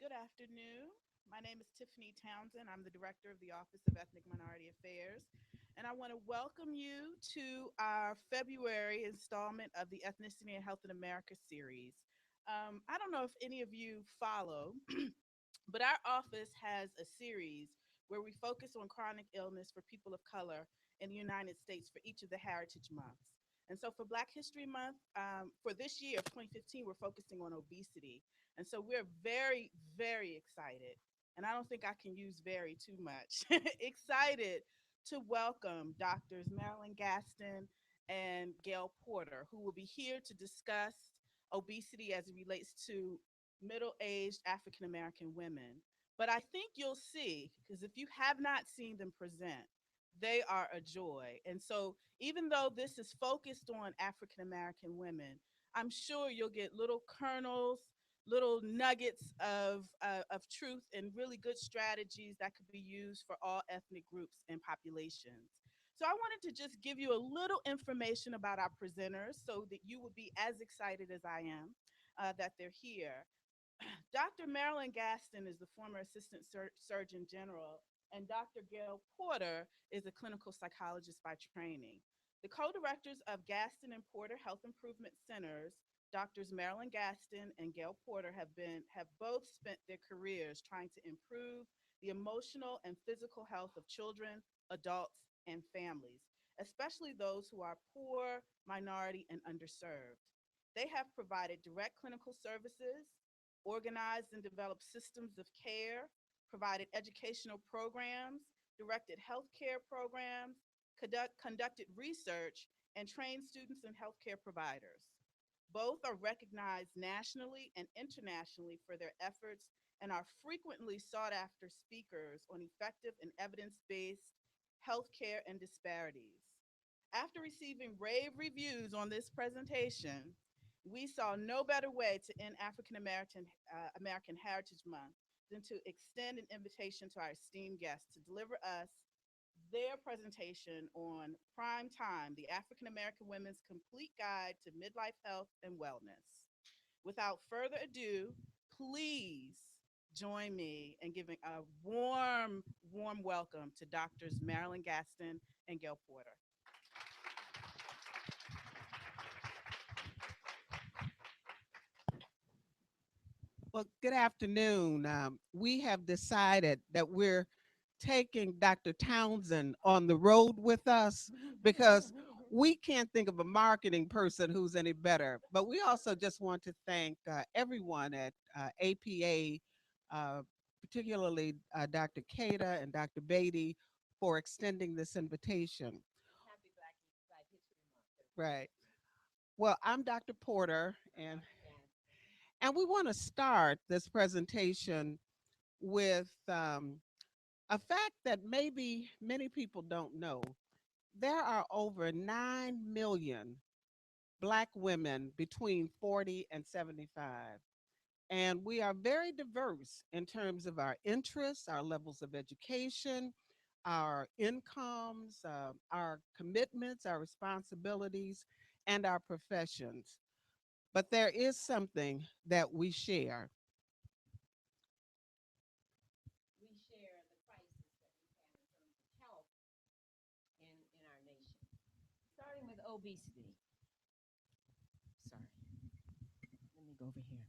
Good afternoon. My name is Tiffany Townsend. I'm the director of the Office of Ethnic Minority Affairs, and I want to welcome you to our February installment of the Ethnicity and Health in America series. I don't know if any of you follow, but our office has a series where we focus on chronic illness for people of color in the United States for each of the Heritage Months. And so for Black History Month, for this year of 2015, we're focusing on obesity. And so we're very, very excited. And I don't think I can use very too much. Excited to welcome Doctors Marilyn Gaston and Gail Porter, who will be here to discuss obesity as it relates to middle aged African American women. But I think you'll see, because if you have not seen them present, they are a joy. And so, even though this is focused on African American women, I'm sure you'll get little kernels, little nuggets of truth and really good strategies that could be used for all ethnic groups and populations. So, I wanted to just give you a little information about our presenters so that you will be as excited as I am that they're here. Dr. Marilyn Gaston is the former Assistant Surgeon General, and Dr. Gail Porter is a clinical psychologist by training. The co directors of Gaston and Porter Health Improvement Centers, Doctors Marilyn Gaston and Gail Porter, have both spent their careers trying to improve the emotional and physical health of children, adults, and families, especially those who are poor, minority, and underserved. They have provided direct clinical services, organized and developed systems of care, provided educational programs, directed healthcare programs, conducted research, and trained students and healthcare providers. Both are recognized nationally and internationally for their efforts and are frequently sought after speakers on effective and evidence based healthcare and disparities. After receiving rave reviews on this presentation, we saw no better way to end African American Heritage Month than to extend an invitation to our esteemed guests to deliver us their presentation on Prime Time, the African American Women's Complete Guide to Midlife Health and Wellness. Without further ado, please join me in giving a warm, warm welcome to Doctors Marilyn Gaston and Gail Porter. Well, good afternoon. We have decided that we're taking Dr. Townsend on the road with us because we can't think of a marketing person who's any better. But we also just want to thank everyone at APA, uh, particularly Dr. Kada and Dr. Beatty, for extending this invitation. Right. Well, I'm Dr. Porter, and we want to start this presentation with a fact that maybe many people don't know. There are over 9 million Black women between 40 and 75. And we are very diverse in terms of our interests, our levels of education, our incomes, our commitments, our responsibilities, and our professions. But there is something that we share. We share the crisis that we have in terms of health in our nation, starting with obesity. Sorry, let me go over here.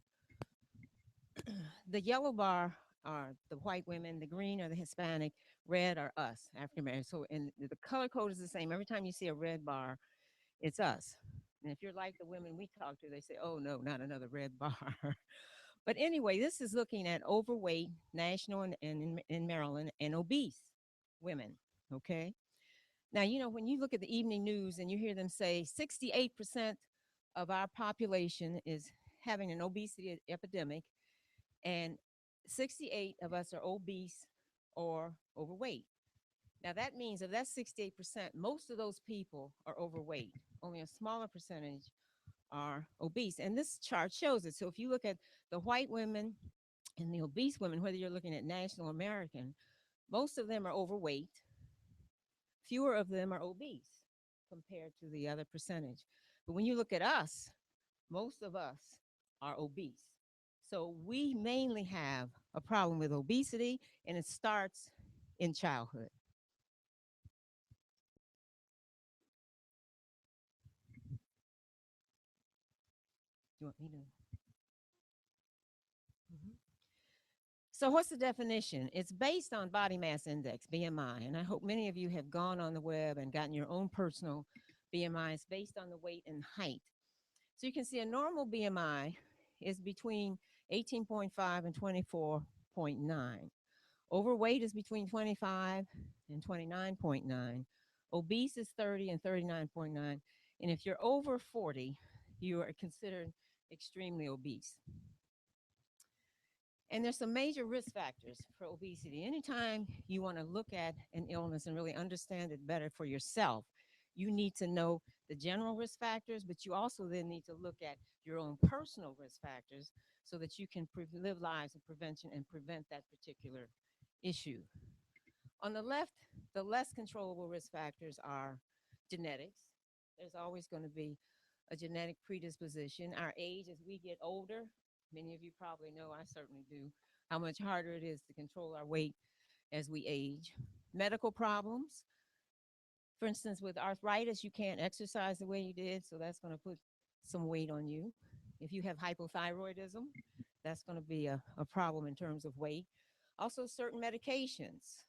The yellow bar are the white women, the green are the Hispanic, red are us, African American. So, and the color code is the same. Every time you see a red bar, it's us. And if you're like the women we talk to, they say, oh no, not another red bar. But anyway, this is looking at overweight, national and in Maryland, and obese women. Okay. Now, you know, when you look at the evening news and you hear them say 68% of our population is having an obesity epidemic, and 68 of us are obese or overweight. Now, that means if that's 68%, most of those people are overweight. Only a smaller percentage are obese. And this chart shows it. So if you look at the white women and the obese women, whether you're looking at national or American, most of them are overweight. Fewer of them are obese compared to the other percentage. But when you look at us, most of us are obese. So we mainly have a problem with obesity, and it starts in childhood. You want me to? Mhm. So, what's the definition? It's based on body mass index, BMI. And I hope many of you have gone on the web and gotten your own personal BMI. It's based on the weight and height. So, you can see a normal BMI is between 18.5 and 24.9. Overweight is between 25 and 29.9. Obese is 30 and 39.9. And if you're over 40, you are considered extremely obese. And there's some major risk factors for obesity. Anytime you want to look at an illness and really understand it better for yourself, you need to know the general risk factors, but you also then need to look at your own personal risk factors so that you can live lives of prevention and prevent that particular issue. On the left, the less controllable risk factors are genetics. There's always going to be a genetic predisposition. Our age, as we get older, many of you probably know, I certainly do, how much harder it is to control our weight as we age. Medical problems, for instance, with arthritis, you can't exercise the way you did, so that's going to put some weight on you. If you have hypothyroidism, that's going to be a problem in terms of weight. Also, certain medications,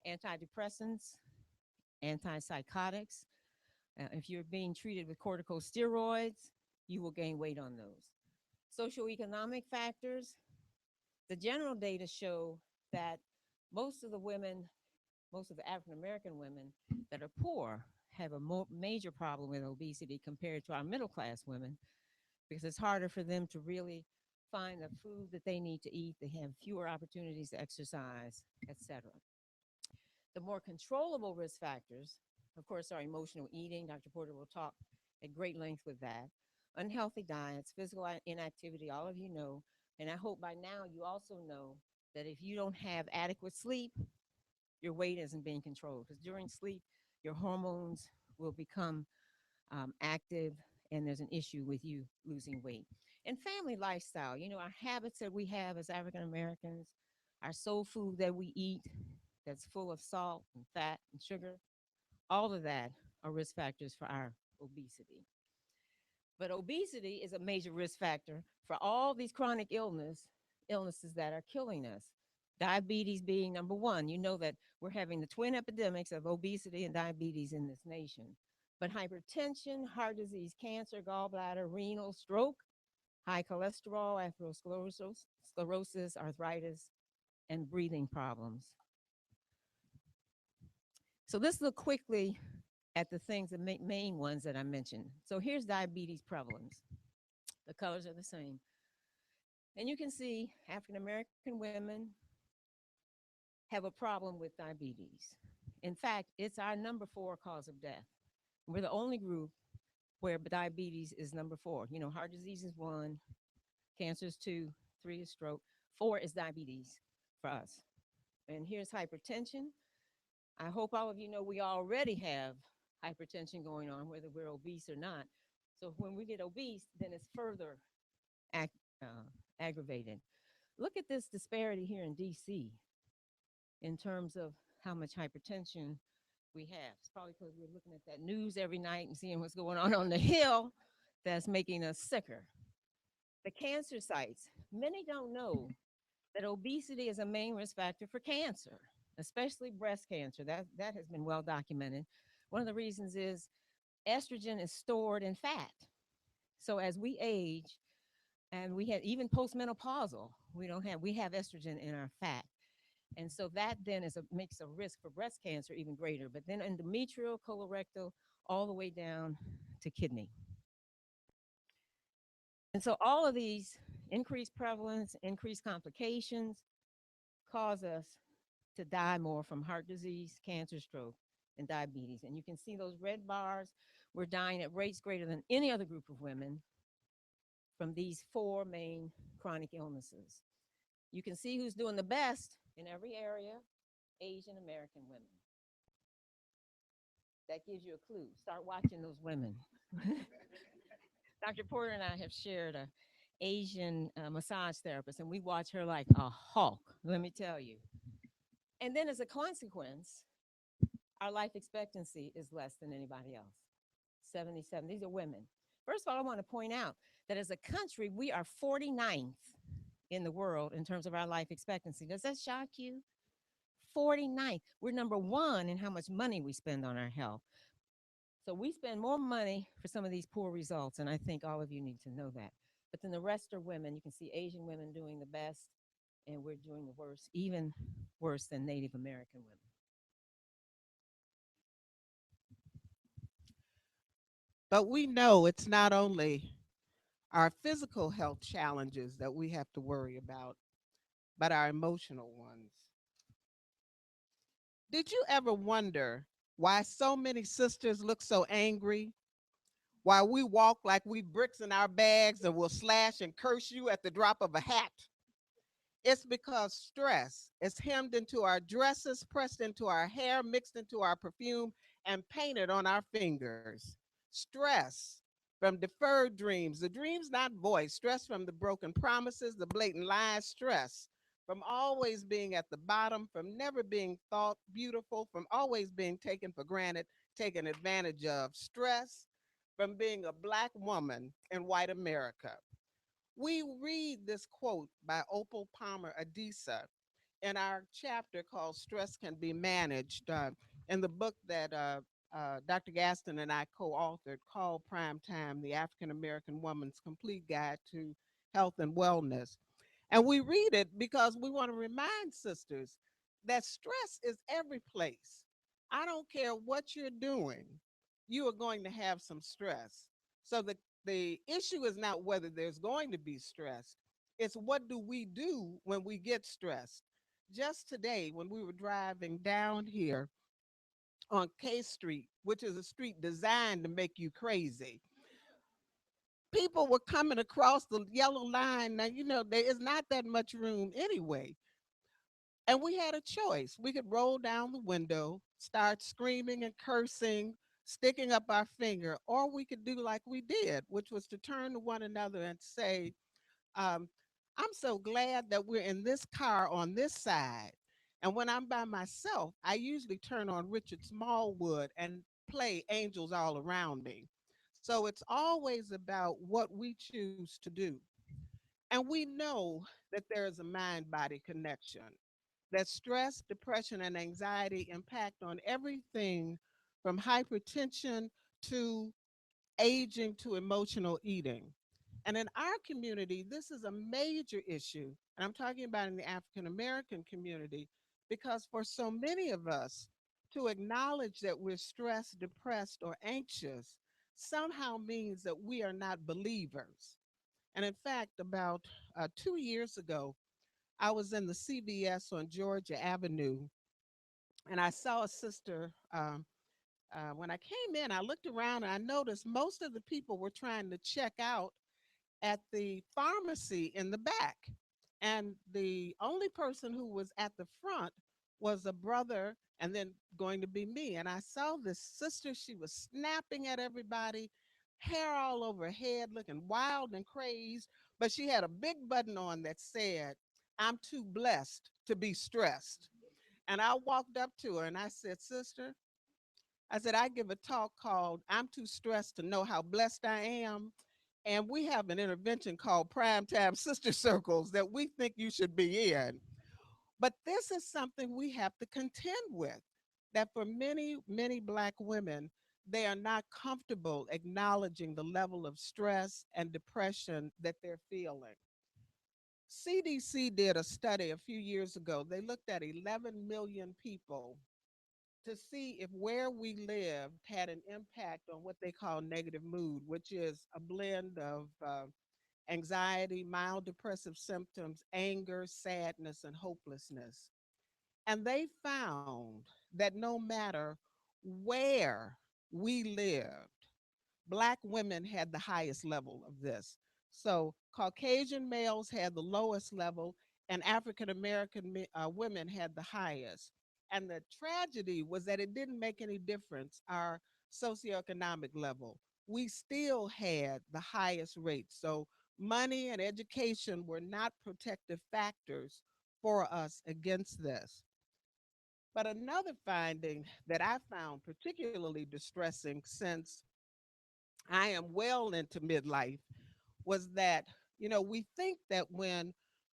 antidepressants, antipsychotics. If you're being treated with corticosteroids, you will gain weight on those. Socioeconomic factors, the general data show that most of the women, most of the African American women that are poor have a major problem with obesity compared to our middle class women because it's harder for them to really find the food that they need to eat. They have fewer opportunities to exercise, etc. The more controllable risk factors, of course, are emotional eating. Dr. Porter will talk at great length with that. Unhealthy diets, physical inactivity, all of you know. And I hope by now you also know that if you don't have adequate sleep, your weight isn't being controlled. Because during sleep, your hormones will become active, and there's an issue with you losing weight. And family lifestyle, you know, our habits that we have as African Americans, our soul food that we eat that's full of salt and fat and sugar, all of that are risk factors for our obesity. But obesity is a major risk factor for all these chronic illnesses that are killing us. Diabetes being number one. You know that we're having the twin epidemics of obesity and diabetes in this nation. But hypertension, heart disease, cancer, gallbladder, renal, stroke, high cholesterol, atherosclerosis, arthritis, and breathing problems. So let's look quickly at the things, the main ones that I mentioned. So here's diabetes prevalence. The colors are the same. And you can see African American women have a problem with diabetes. In fact, it's our number 4 cause of death. We're the only group where diabetes is number 4. You know, heart disease is 1, cancer is 2, 3 is stroke, 4 is diabetes for us. And here's hypertension. I hope all of you know we already have hypertension going on, whether we're obese or not. So when we get obese, then it's further ag aggravated. Look at this disparity here in DC in terms of how much hypertension we have. It's probably because we're looking at that news every night and seeing what's going on the Hill that's making us sicker. The cancer sites, many don't know that obesity is a main risk factor for cancer, especially breast cancer. That has been well documented. One of the reasons is estrogen is stored in fat. So as we age, and we have even postmenopausal, we have estrogen in our fat. And so that then makes a risk for breast cancer even greater. But then endometrial, colorectal, all the way down to kidney. And so all of these increased prevalence, increased complications cause us to die more from heart disease, cancer, stroke, and diabetes. And you can see those red bars. We're dying at rates greater than any other group of women from these 4 main chronic illnesses. You can see who's doing the best in every area: Asian American women. That gives you a clue. Start watching those women. Dr. Porter and I have shared Asian massage therapist, and we watch her like a hawk, let me tell you. And then as a consequence, our life expectancy is less than anybody else. 77. These are women. First of all, I want to point out that as a country, we are 49th in the world in terms of our life expectancy. Does that shock you? 49th. We're number one in how much money we spend on our health. So we spend more money for some of these poor results, and I think all of you need to know that. But then the rest are women. You can see Asian women doing the best, and we're doing the worst, even worse than Native American women. But we know it's not only our physical health challenges that we have to worry about, but our emotional ones. Did you ever wonder why so many sisters look so angry? Why we walk like we bricks in our bags and will slash and curse you at the drop of a hat? It's because stress is hemmed into our dresses, pressed into our hair, mixed into our perfume, and painted on our fingers. Stress from deferred dreams, the dreams not voiced, stress from the broken promises, the blatant lies, stress from always being at the bottom, from never being thought beautiful, from always being taken for granted, taken advantage of, stress from being a Black woman in white America. We read this quote by Opal Palmer Adisa in our chapter called Stress Can Be Managed in the book that Dr. Gaston and I co authored called Prime Time: The African American Woman's Complete Guide to Health and Wellness. And we read it because we want to remind sisters that stress is every place. I don't care what you're doing, you are going to have some stress. So the issue is not whether there's going to be stress, it's what do we do when we get stressed. Just today, when we were driving down here on K Street, which is a street designed to make you crazy, people were coming across the yellow line. Now, there is not that much room anyway. And we had a choice. We could roll down the window, start screaming and cursing, sticking up our finger, or we could do like we did, which was to turn to one another and say, um, I'm so glad that we're in this car on this side. And when I'm by myself, I usually turn on Richard Smallwood and play Angels All Around Me. So it's always about what we choose to do. And we know that there is a mind body connection, that stress, depression, and anxiety impact on everything from hypertension to aging to emotional eating. And in our community, this is a major issue. And I'm talking about in the African American community, because for so many of us, to acknowledge that we're stressed, depressed, or anxious somehow means that we are not believers. And in fact, about 2 years ago, I was in the CVS on Georgia Avenue, and I saw a sister. When I came in, I looked around and I noticed most of the people were trying to check out at the pharmacy in the back. And the only person who was at the front was a brother and then going to be me. And I saw this sister, she was snapping at everybody, hair all over her head, looking wild and crazed. But she had a big button on that said, I'm too blessed to be stressed. And I walked up to her and I said, Sister, I said, I give a talk called I'm Too Stressed to Know How Blessed I Am. And we have an intervention called Primetime Sister Circles that we think you should be in. But this is something we have to contend with, that for many, many Black women, they are not comfortable acknowledging the level of stress and depression that they're feeling. CDC did a study a few years ago. They looked at 11 million people to see if where we lived had an impact on what they call negative mood, which is a blend of anxiety, mild depressive symptoms, anger, sadness, and hopelessness. And they found that no matter where we lived, Black women had the highest level of this. So Caucasian males had the lowest level, and African American women had the highest. And the tragedy was that it didn't make any difference, our socioeconomic level. We still had the highest rates. So Money and education were not protective factors for us against this. But another finding that I found particularly distressing since I am well into midlife was that, we think that when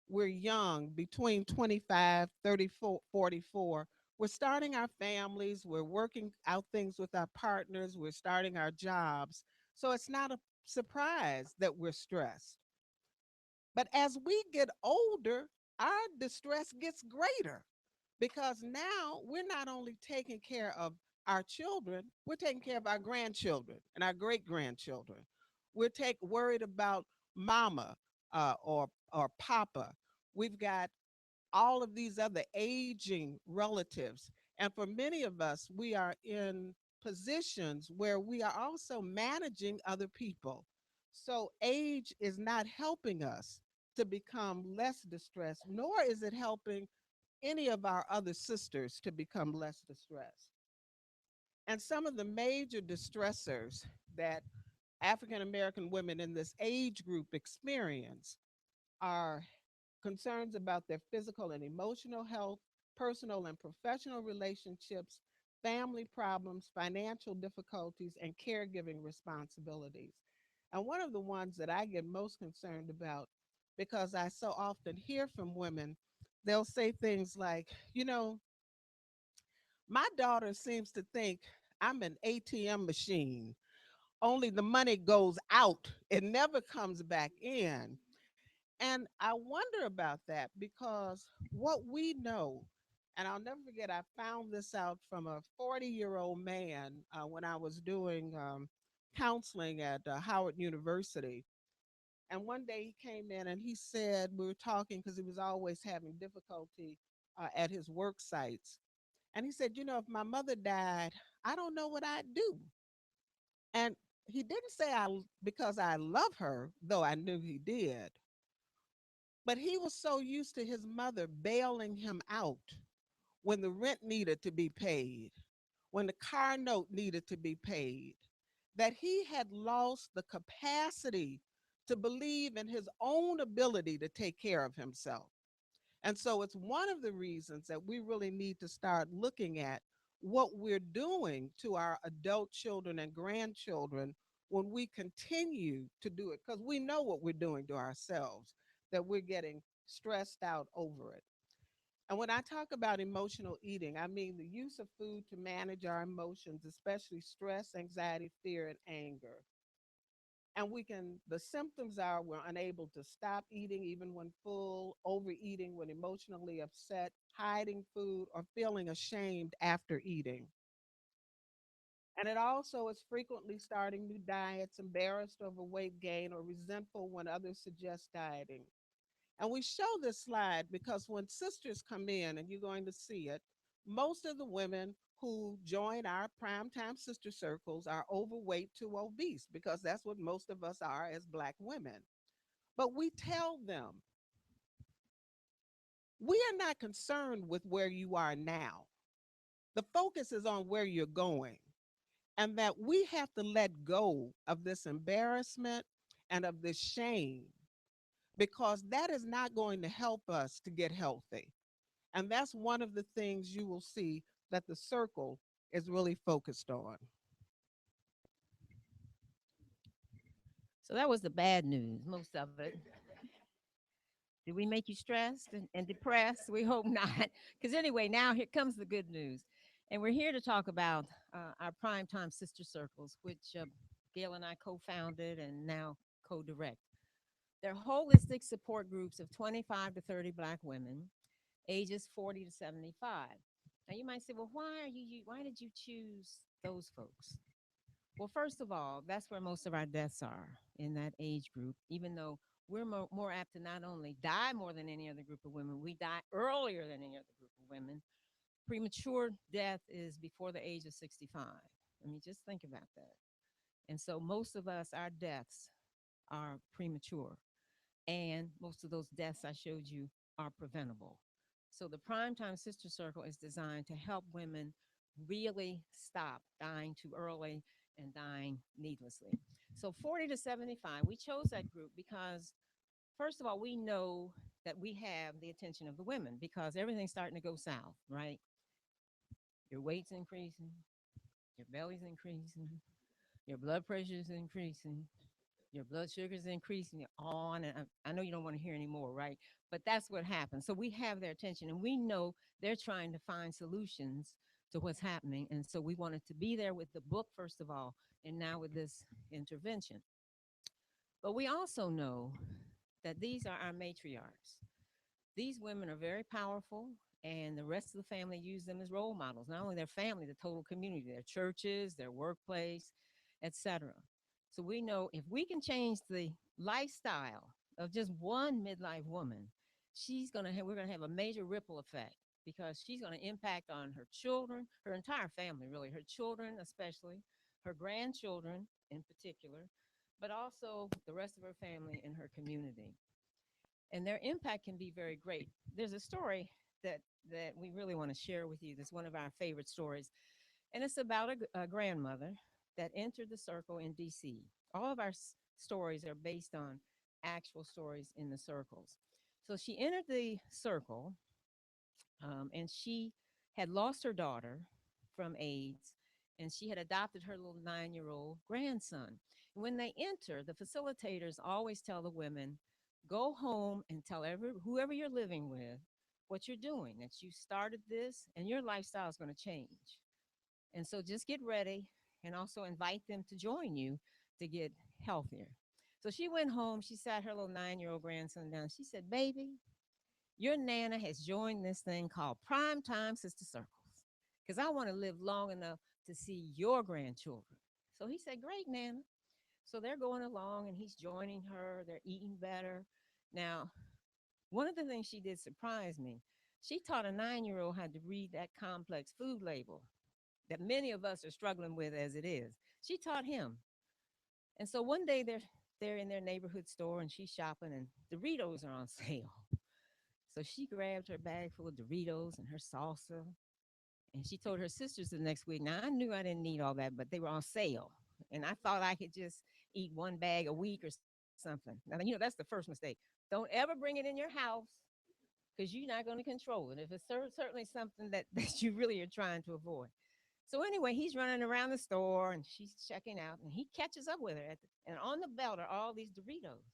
we're young, between 25, 34, 44, we're starting our families, we're working out things with our partners, we're starting our jobs. So it's not a surprise that we're stressed. But as we get older, our distress gets greater because now we're not only taking care of our children, we're taking care of our grandchildren and our great grandchildren. We're worried about mama or papa. We've got all of these other aging relatives. And for many of us, we are in positions where we are also managing other people. So age is not helping us to become less distressed, nor is it helping any of our other sisters to become less distressed. And some of the major distressors that African American women in this age group experience are concerns about their physical and emotional health, personal and professional relationships, family problems, financial difficulties, and caregiving responsibilities. And one of the ones that I get most concerned about, because I so often hear from women, they'll say things like, my daughter seems to think I'm an ATM machine, only the money goes out, it never comes back in. And I wonder about that because what we know, and I'll never forget, I found this out from a 40-year-old man when I was doing counseling at Howard University. And one day he came in and he said, we were talking because he was always having difficulty at his work sites. And he said, if my mother died, I don't know what I'd do. And he didn't say because I love her, though I knew he did. But he was so used to his mother bailing him out when the rent needed to be paid, when the car note needed to be paid, that he had lost the capacity to believe in his own ability to take care of himself. And so it's one of the reasons that we really need to start looking at what we're doing to our adult children and grandchildren when we continue to do it, because we know what we're doing to ourselves, that we're getting stressed out over it. And when I talk about emotional eating, I mean the use of food to manage our emotions, especially stress, anxiety, fear, and anger. And the symptoms are we're unable to stop eating even when full, overeating when emotionally upset, hiding food, or feeling ashamed after eating. And it also is frequently starting new diets, embarrassed over weight gain, or resentful when others suggest dieting. And we show this slide because when sisters come in, and you're going to see it, most of the women who join our primetime sister circles are overweight to obese because that's what most of us are as Black women. But we tell them, we are not concerned with where you are now. The focus is on where you're going, and that we have to let go of this embarrassment and of this shame because that is not going to help us to get healthy. And that's one of the things you will see that the circle is really focused on. So that was the bad news, most of it. Did we make you stressed and depressed? We hope not. Because anyway, now here comes the good news. And we're here to talk about our primetime sister circles, which Gail and I co founded and now co direct. They're holistic support groups of 25 to 30 Black women, ages 40 to 75. Now you might say, well, why did you choose those folks? Well, first of all, that's where most of our deaths are in that age group, even though we're more apt to not only die more than any other group of women, we die earlier than any other group of women. Premature death is before the age of 65. I mean, just think about that. And so most of us, our deaths are premature. And most of those deaths I showed you are preventable. So the Primetime Sister Circle is designed to help women really stop dying too early and dying needlessly. So 40 to 75, we chose that group because, first of all, we know that we have the attention of the women because everything's starting to go south, right? Your weight's increasing, your belly's increasing, your blood pressure is increasing, your blood sugar is increasing, on and I know you don't want to hear any more, right? But that's what happens. So we have their attention and we know they're trying to find solutions to what's happening. And so we wanted to be there with the book, first of all, and now with this intervention. But we also know that these are our matriarchs. These women are very powerful, and the rest of the family use them as role models, not only their family, the total community, their churches, their workplace, etc. So we know if we can change the lifestyle of just one midlife woman, we're gonna have a major ripple effect because she's gonna impact on her children, her entire family, really, her children especially, her grandchildren in particular, but also the rest of her family and her community, and their impact can be very great. There's a story that that we really want to share with you. That's one of our favorite stories, and it's about a grandmother that entered the circle in D.C. All of our stories are based on actual stories in the circles. So she entered the circle, and she had lost her daughter from AIDS, and she had adopted her little 9-year-old grandson. When they enter, the facilitators always tell the women, go home and tell whoever you're living with what you're doing, that you started this and your lifestyle is going to change. And so just get ready and also invite them to join you to get healthier. So she went home, she sat her little 9-year-old grandson down. She said, baby, your Nana has joined this thing called Prime Time Sister Circles because I want to live long enough to see your grandchildren. So he said, great, Nana. So they're going along and he's joining her. They're eating better. Now, one of the things she did surprise me. She taught a 9-year-old how to read that complex food label that many of us are struggling with as it is. She taught him. And so one day they're in their neighborhood store and she's shopping and Doritos are on sale. So she grabbed her bag full of Doritos and her salsa. And she told her sisters the next week. Now, I knew I didn't need all that, but they were on sale. And I thought I could just eat one bag a week or something. Now, that's the first mistake. Don't ever bring it in your house because you're not going to control it. If it's certainly something that you really are trying to avoid. So anyway, he's running around the store and she's checking out and he catches up with her and on the belt are all these Doritos.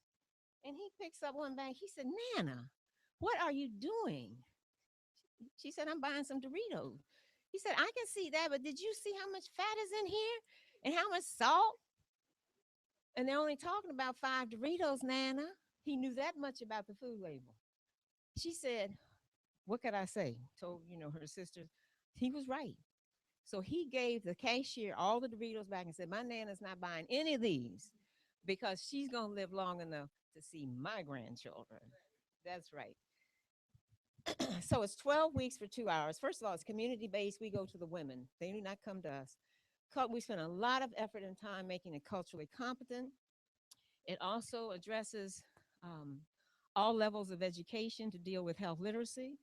And he picks up one bag. He said, Nana, what are you doing? She said, I'm buying some Doritos. He said, I can see that, but did you see how much fat is in here and how much salt? And they're only talking about 5 Doritos, Nana. He knew that much about the food label. She said, what could I say? Told, her sisters, he was right. So he gave the cashier all the Doritos back and said, my Nana's not buying any of these because she's going to live long enough to see my grandchildren. That's right. So it's 12 weeks for 2 hours. First of all, it's community based. We go to the women, they do not come to us. We spend a lot of effort and time making it culturally competent. It also addresses all levels of education to deal with health literacy.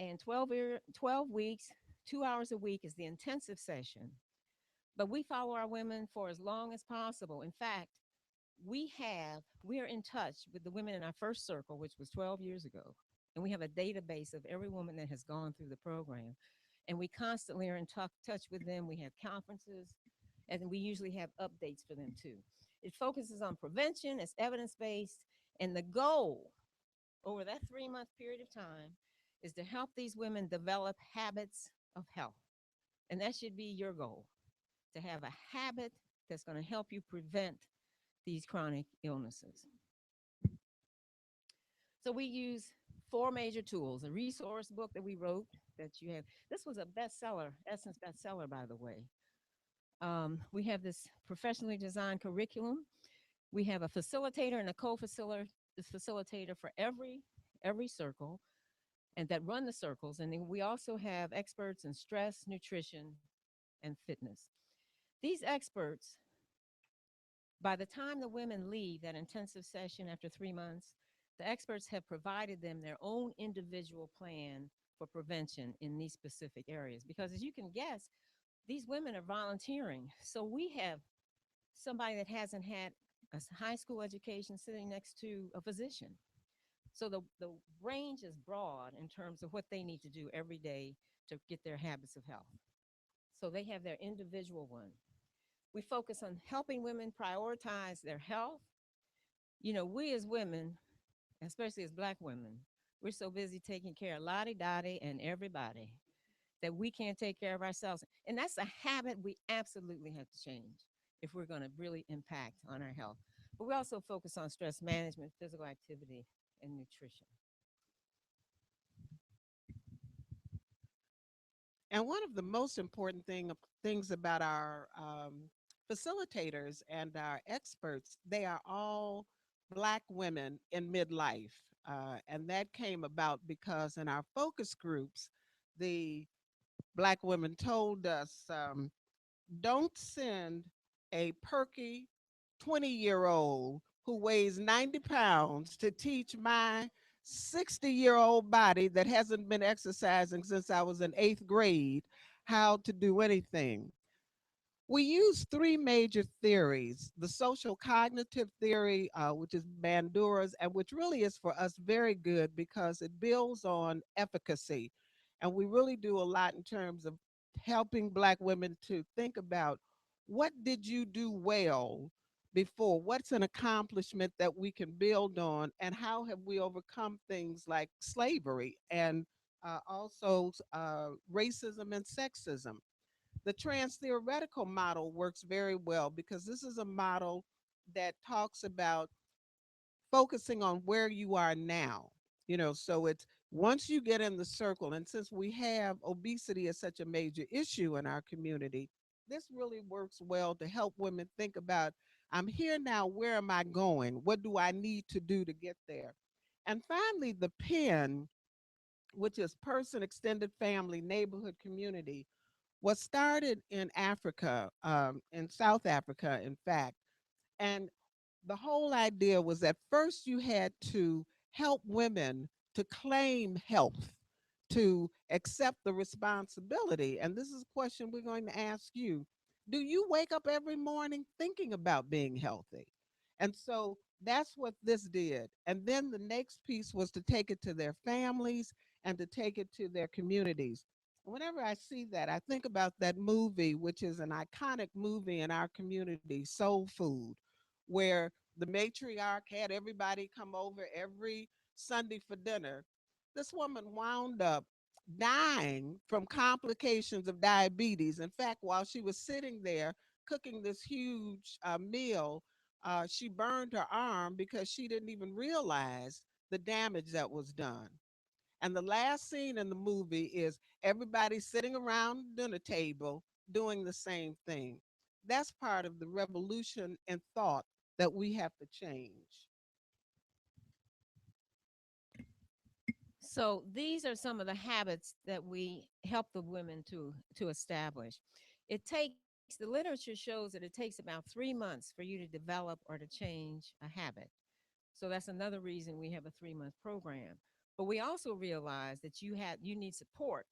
And 12 weeks, 2 hours a week is the intensive session. But we follow our women for as long as possible. In fact, we are in touch with the women in our first circle, which was 12 years ago. And we have a database of every woman that has gone through the program. And we constantly are in touch with them. We have conferences, and we usually have updates for them too. It focuses on prevention, it's evidence based, and the goal over that 3-month period of time is to help these women develop habits of health. And that should be your goal, to have a habit that's going to help you prevent these chronic illnesses. So we use 4 major tools: a resource book that we wrote that you have. This was a bestseller, Essence bestseller, by the way. We have this professionally designed curriculum. We have a facilitator and a co-facilitator for every circle, and that run the circles. And then we also have experts in stress, nutrition, and fitness. These experts, by the time the women leave that intensive session after 3 months, the experts have provided them their own individual plan for prevention in these specific areas. Because as you can guess, these women are volunteering. So we have somebody that hasn't had a high school education sitting next to a physician. So the range is broad in terms of what they need to do every day to get their habits of health. So they have their individual one. We focus on helping women prioritize their health. You know, we as women, especially as Black women, we're so busy taking care of Lottie Dottie and everybody that we can't take care of ourselves. And that's a habit we absolutely have to change if we're going to really impact on our health. But we also focus on stress management, physical activity, and nutrition. And one of the most important things about our facilitators and our experts, they are all Black women in midlife. And that came about because in our focus groups, the Black women told us, don't send a perky 20-year-old who weighs 90 pounds to teach my 60-year-old body that hasn't been exercising since I was in eighth grade how to do anything. We use three major theories: the social cognitive theory, which is Bandura's, and which really is for us very good because it builds on efficacy. And we really do a lot in terms of helping Black women to think about what did you do well before? What's an accomplishment that we can build on? And how have we overcome things like slavery and also racism and sexism? The trans theoretical model works very well because this is a model that talks about focusing on where you are now. So it's once you get in the circle, and since we have obesity as such a major issue in our community, this really works well to help women think about, I'm here now, where am I going? What do I need to do to get there? And finally, the PIN, which is person, extended family, neighborhood, community, was started in Africa, in South Africa, in fact. And the whole idea was that first you had to help women to claim health, to accept the responsibility. And this is a question we're going to ask you. Do you wake up every morning thinking about being healthy? And so that's what this did. And then the next piece was to take it to their families and to take it to their communities. Whenever I see that, I think about that movie, which is an iconic movie in our community, Soul Food, where the matriarch had everybody come over every Sunday for dinner. This woman wound up dying from complications of diabetes. In fact, while she was sitting there cooking this huge meal, she burned her arm because she didn't even realize the damage that was done. And the last scene in the movie is everybody sitting around the dinner table doing the same thing. That's part of the revolution in thought that we have to change. So these are some of the habits that we help the women to establish. It takes the literature shows that it takes about 3 months for you to develop or to change a habit. So that's another reason we have a 3-month program. But we also realize that you need support,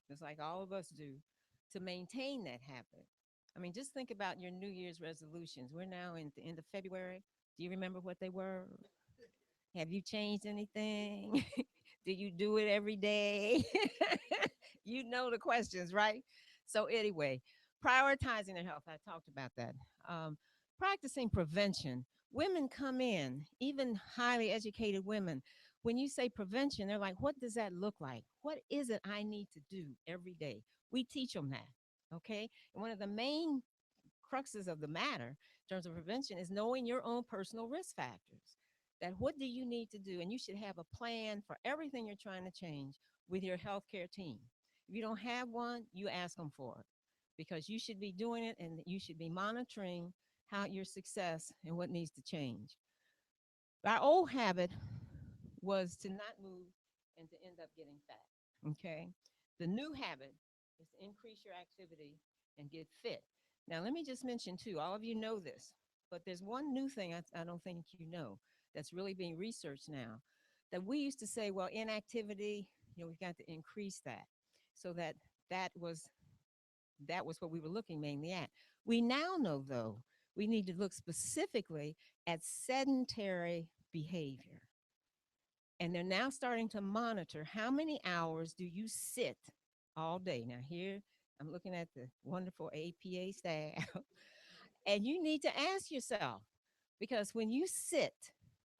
just like all of us do, to maintain that habit. I mean, just think about your New Year's resolutions. We're now in the end of February. Do you remember what they were? Have you changed anything? Do you do it every day? You know the questions, right? So, anyway, prioritizing their health. I talked about that. Practicing prevention. Women come in, even highly educated women. When you say prevention, they're like, what does that look like? What is it I need to do every day? We teach them that. Okay. And one of the main cruxes of the matter in terms of prevention is knowing your own personal risk factors. That what do you need to do? And you should have a plan for everything you're trying to change with your healthcare team. If you don't have one, you ask them for it because you should be doing it and you should be monitoring how your success and what needs to change. Our old habit was to not move and to end up getting fat. Okay. The new habit is to increase your activity and get fit. Now, let me just mention too, all of you know this, but there's one new thing I don't think you know that's really being researched now that we used to say, well, inactivity, we've got to increase that. So that was what we were looking mainly at. We now know though, We need to look specifically at sedentary behavior. And they're now starting to monitor how many hours do you sit all day. Now, here I'm looking at the wonderful APA staff, and you need to ask yourself because when you sit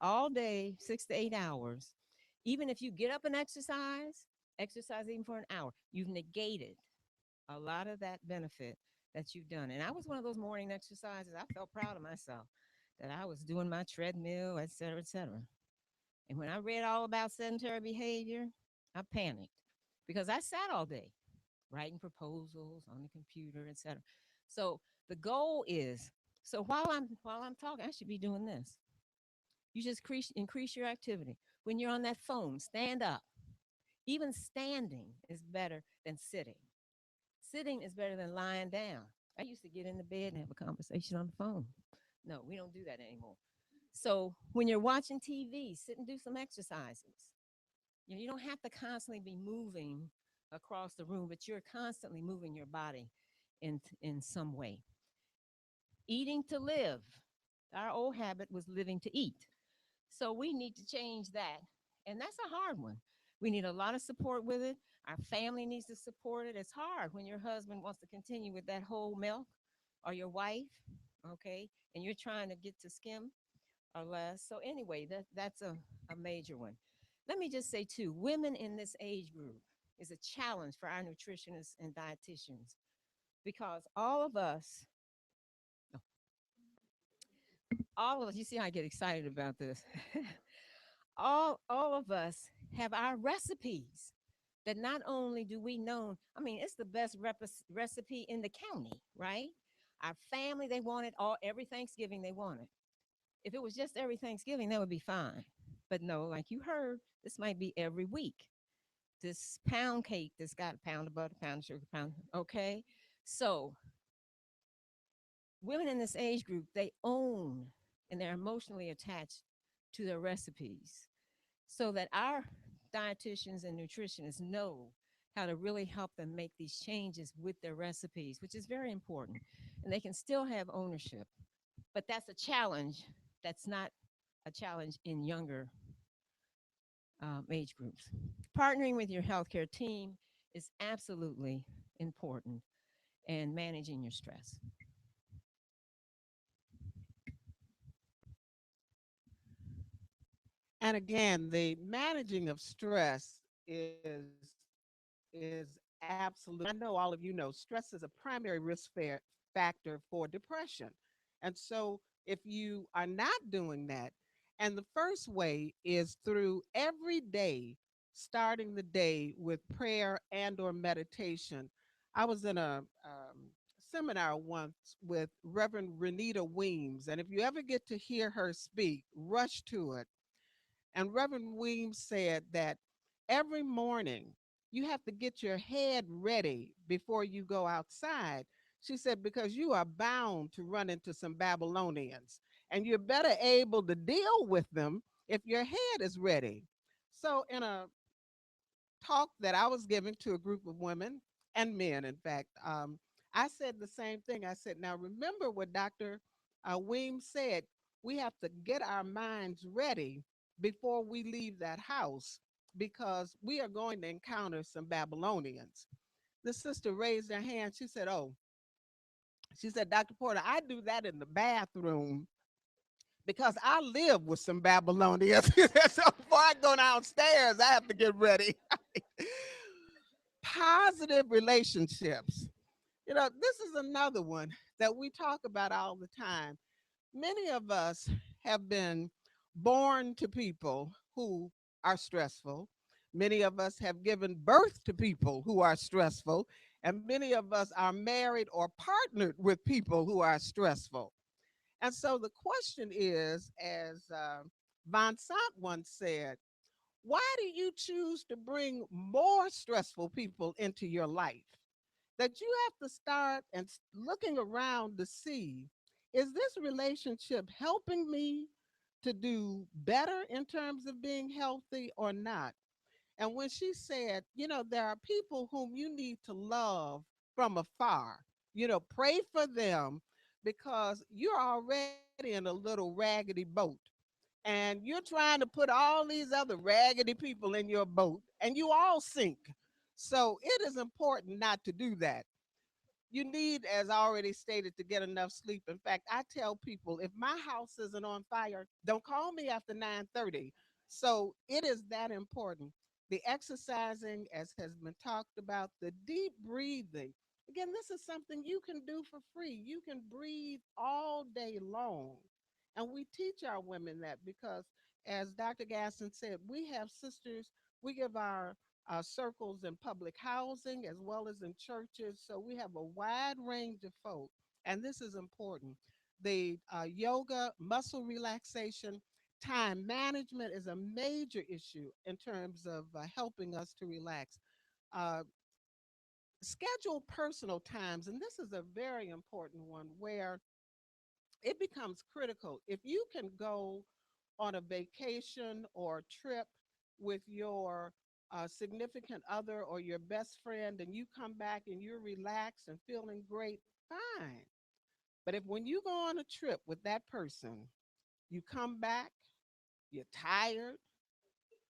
all day, 6 to 8 hours, even if you get up and exercise even for an hour, you've negated a lot of that benefit that you've done. And I was one of those morning exercises. I felt proud of myself that I was doing my treadmill, et cetera, et cetera. And when I read all about sedentary behavior, I panicked because I sat all day writing proposals on the computer, et cetera. So the goal is, so while I'm talking, I should be doing this. You just increase your activity. When you're on that phone, stand up. Even standing is better than sitting. Sitting is better than lying down. I used to get in the bed and have a conversation on the phone. No, we don't do that anymore. So when you're watching TV, sit and do some exercises. You don't have to constantly be moving across the room, but you're constantly moving your body in some way. Eating to live. Our old habit was living to eat. So we need to change that. And that's a hard one. We need a lot of support with it. Our family needs to support it. It's hard when your husband wants to continue with that whole milk or your wife, okay, and you're trying to get to skim or less. So anyway, that's a major one. Let me just say too, women in this age group is a challenge for our nutritionists and dietitians because all of us, you see how I get excited about this. All of us have our recipes that not only do we know, I mean, it's the best recipe in the county, right? Our family, they want it all every Thanksgiving, they want it. If it was just every Thanksgiving, that would be fine. But no, like you heard, this might be every week. This pound cake that's got a pound of butter, pound of sugar, pound, okay? So women in this age group, they own and they're emotionally attached to their recipes so that our dietitians and nutritionists know how to really help them make these changes with their recipes, which is very important. And they can still have ownership. But that's a challenge that's not a challenge in younger age groups. Partnering with your healthcare team is absolutely important and managing your stress. And again, the managing of stress is absolute. I know all of you know stress is a primary factor for depression. And so if you are not doing that, and the first way is through every day starting the day with prayer and or meditation. I was in a seminar once with Reverend Renita Weems, and if you ever get to hear her speak, rush to it. And Reverend Weems said that every morning you have to get your head ready before you go outside. She said, because you are bound to run into some Babylonians and you're better able to deal with them if your head is ready. So, in a talk that I was giving to a group of women and men, in fact, I said the same thing. I said, now remember what Dr. Weems said. We have to get our minds ready before we leave that house because we are going to encounter some Babylonians. The sister raised her hand. She said, oh, she said, Dr. Porter, I do that in the bathroom because I live with some Babylonians. So before I go downstairs, I have to get ready. Positive relationships. You know, this is another one that we talk about all the time. Many of us have been born to people who are stressful. Many of us have given birth to people who are stressful. And many of us are married or partnered with people who are stressful. And so the question is, as Von Sant once said, why do you choose to bring more stressful people into your life? That you have to start and looking around to see, is this relationship helping me to do better in terms of being healthy or not? And when she said, you know, there are people whom you need to love from afar, you know, pray for them, because you're already in a little raggedy boat and you're trying to put all these other raggedy people in your boat and you all sink. So it is important not to do that. You need, as already stated, to get enough sleep. In fact, I tell people if my house isn't on fire, don't call me after 9:30. So it is that important. The exercising, as has been talked about, the deep breathing. Again, this is something you can do for free. You can breathe all day long. And we teach our women that because, as Dr. Gaston said, we have sisters, we give our circles in public housing as well as in churches. So we have a wide range of folk, and this is important. The yoga, muscle relaxation, time management is a major issue in terms of helping us to relax. Uh, Schedule personal times, and this is a very important one where it becomes critical. If you can go on a vacation or trip with your significant other or your best friend and you come back and you're relaxed and feeling great, fine. But if when you go on a trip with that person, you come back, you're tired,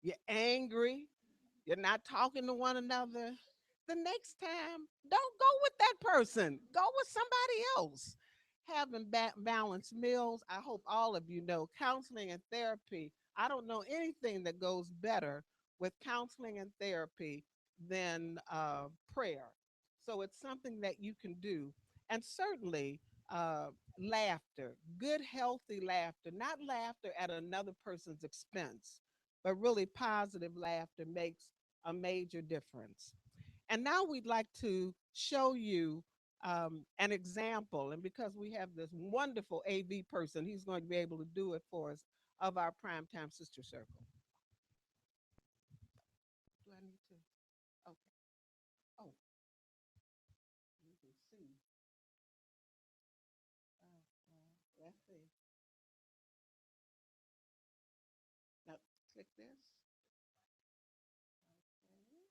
you're angry, you're not talking to one another, the next time, don't go with that person. Go with somebody else. Having balanced meals, I hope all of you know counseling and therapy. I don't know anything that goes better with counseling and therapy than prayer. So it's something that you can do. And certainly, uh, laughter, good, healthy laughter, not laughter at another person's expense, but really positive laughter makes a major difference. And now we'd like to show you an example. And because we have this wonderful AV person, he's going to be able to do it for us of our Primetime Sister Circle. Do I need to? Okay. Oh, you can see. Let's see. Now click this. Okay.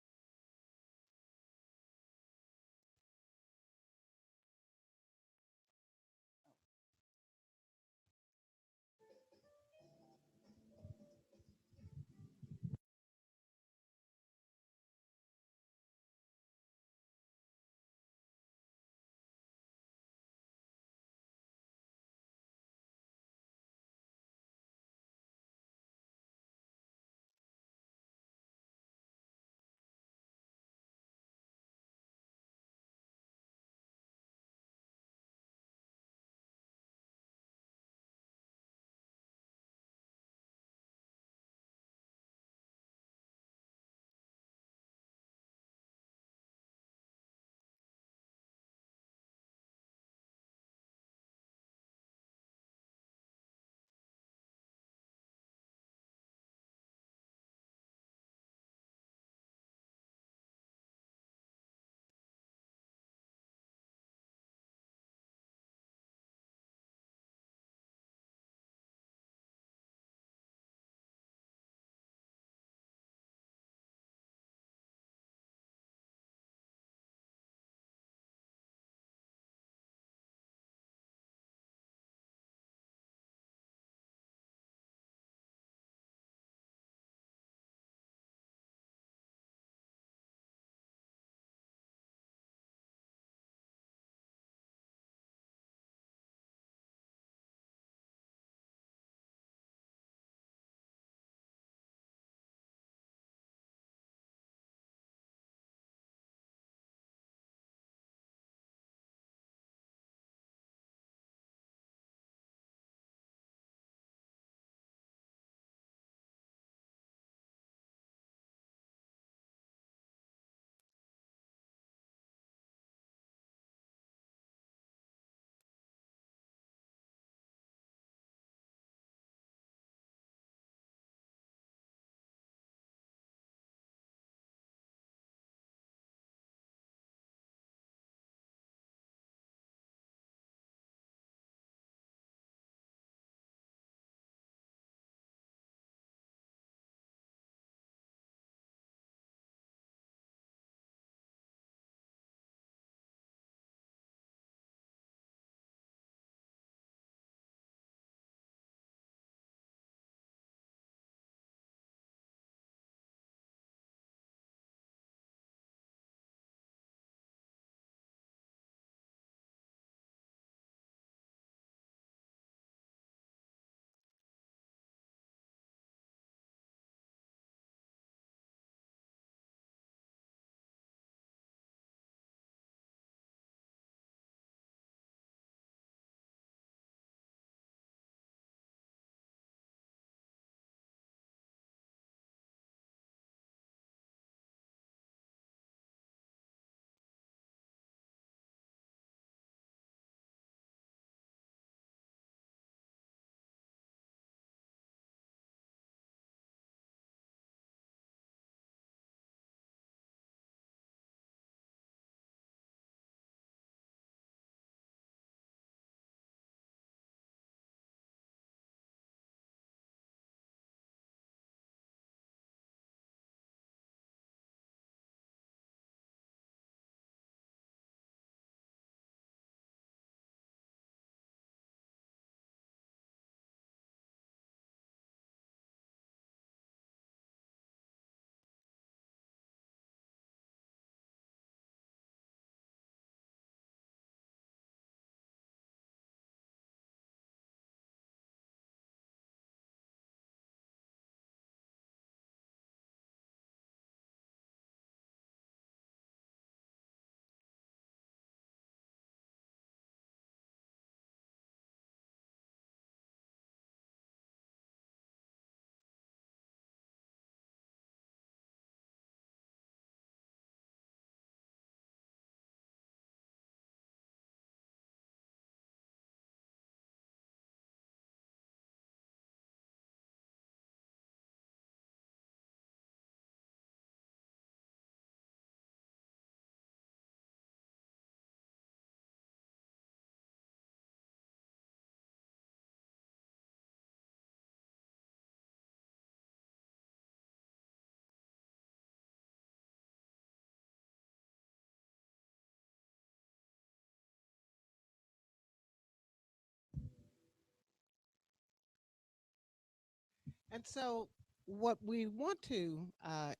And so, what we want to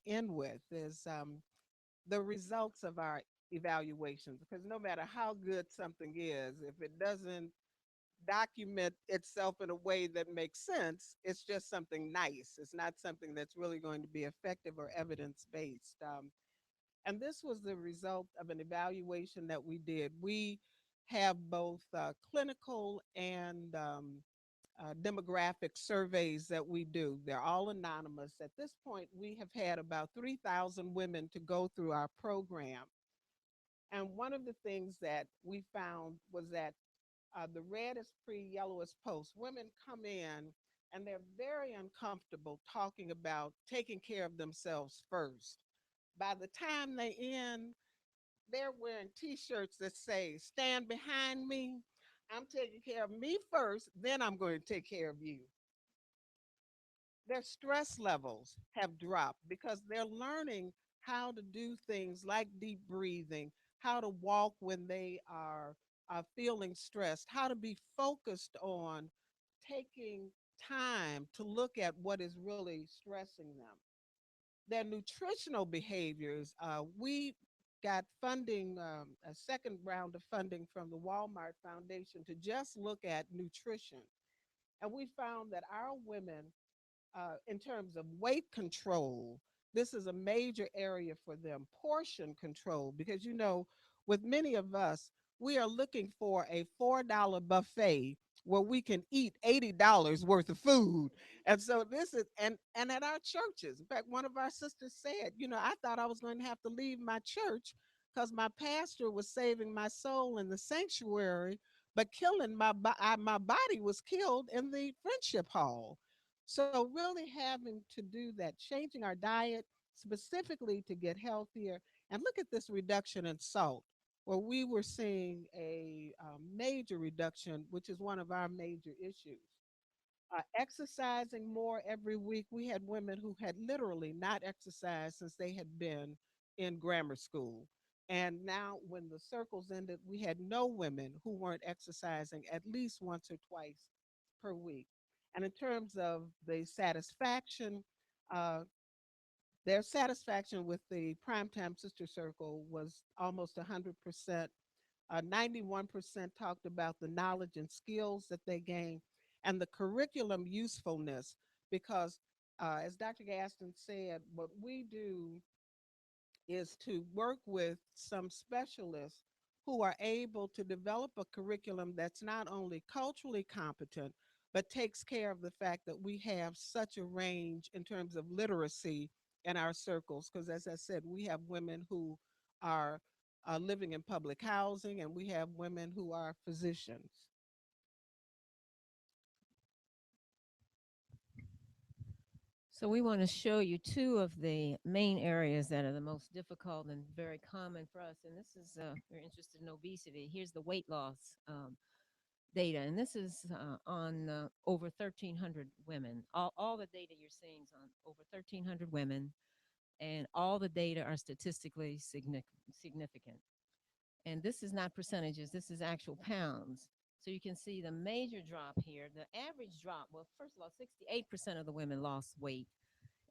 end with is the results of our evaluations, because no matter how good something is, if it doesn't document itself in a way that makes sense, it's just something nice. It's not something that's really going to be effective or evidence based. And this was the result of an evaluation that we did. We have both clinical and demographic surveys that we do. They're all anonymous. At this point, we have had about 3,000 women to go through our program. And one of the things that we found was that the red is pre, yellow is post. Women come in and they're very uncomfortable talking about taking care of themselves first. By the time they end, they're wearing t-shirts that say, "Stand behind me. I'm taking care of me first, then I'm going to take care of you." Their stress levels have dropped because they're learning how to do things like deep breathing, how to walk when they are feeling stressed, how to be focused on taking time to look at what is really stressing them. Their nutritional behaviors, we got funding, a second round of funding from the Walmart Foundation to just look at nutrition. And we found that our women, in terms of weight control, this is a major area for them. Portion control, because with many of us, we are looking for a $4 buffet where we can eat $80 worth of food. And so this is, and at our churches. In fact, one of our sisters said, "I thought I was going to have to leave my church because my pastor was saving my soul in the sanctuary, but killing my body was killed in the friendship hall." So, really having to do that, changing our diet specifically to get healthier. And look at this reduction in salt, where we were seeing a major reduction, which is one of our major issues. Exercising more every week. We had women who had literally not exercised since they had been in grammar school. And now, when the circles ended, we had no women who weren't exercising at least once or twice per week. And in terms of the satisfaction, uh, their satisfaction with the Primetime Sister Circle was almost 100%. 91% talked about the knowledge and skills that they gained and the curriculum usefulness, because, as Dr. Gaston said, what we do is to work with some specialists who are able to develop a curriculum that's not only culturally competent, but takes care of the fact that we have such a range in terms of literacy in our circles. Because, as I said, we have women who are living in public housing, and we have women who are physicians. So we want to show you two of the main areas that are the most difficult and very common for us. And this is, we're interested in obesity. Here's the weight loss data. And this is on over 1,300 women. All the data you're seeing is on over 1,300 women. And all the data are statistically significant. And this is not percentages, this is actual pounds. So you can see the major drop here. The average drop, well, first of all, 68% of the women lost weight,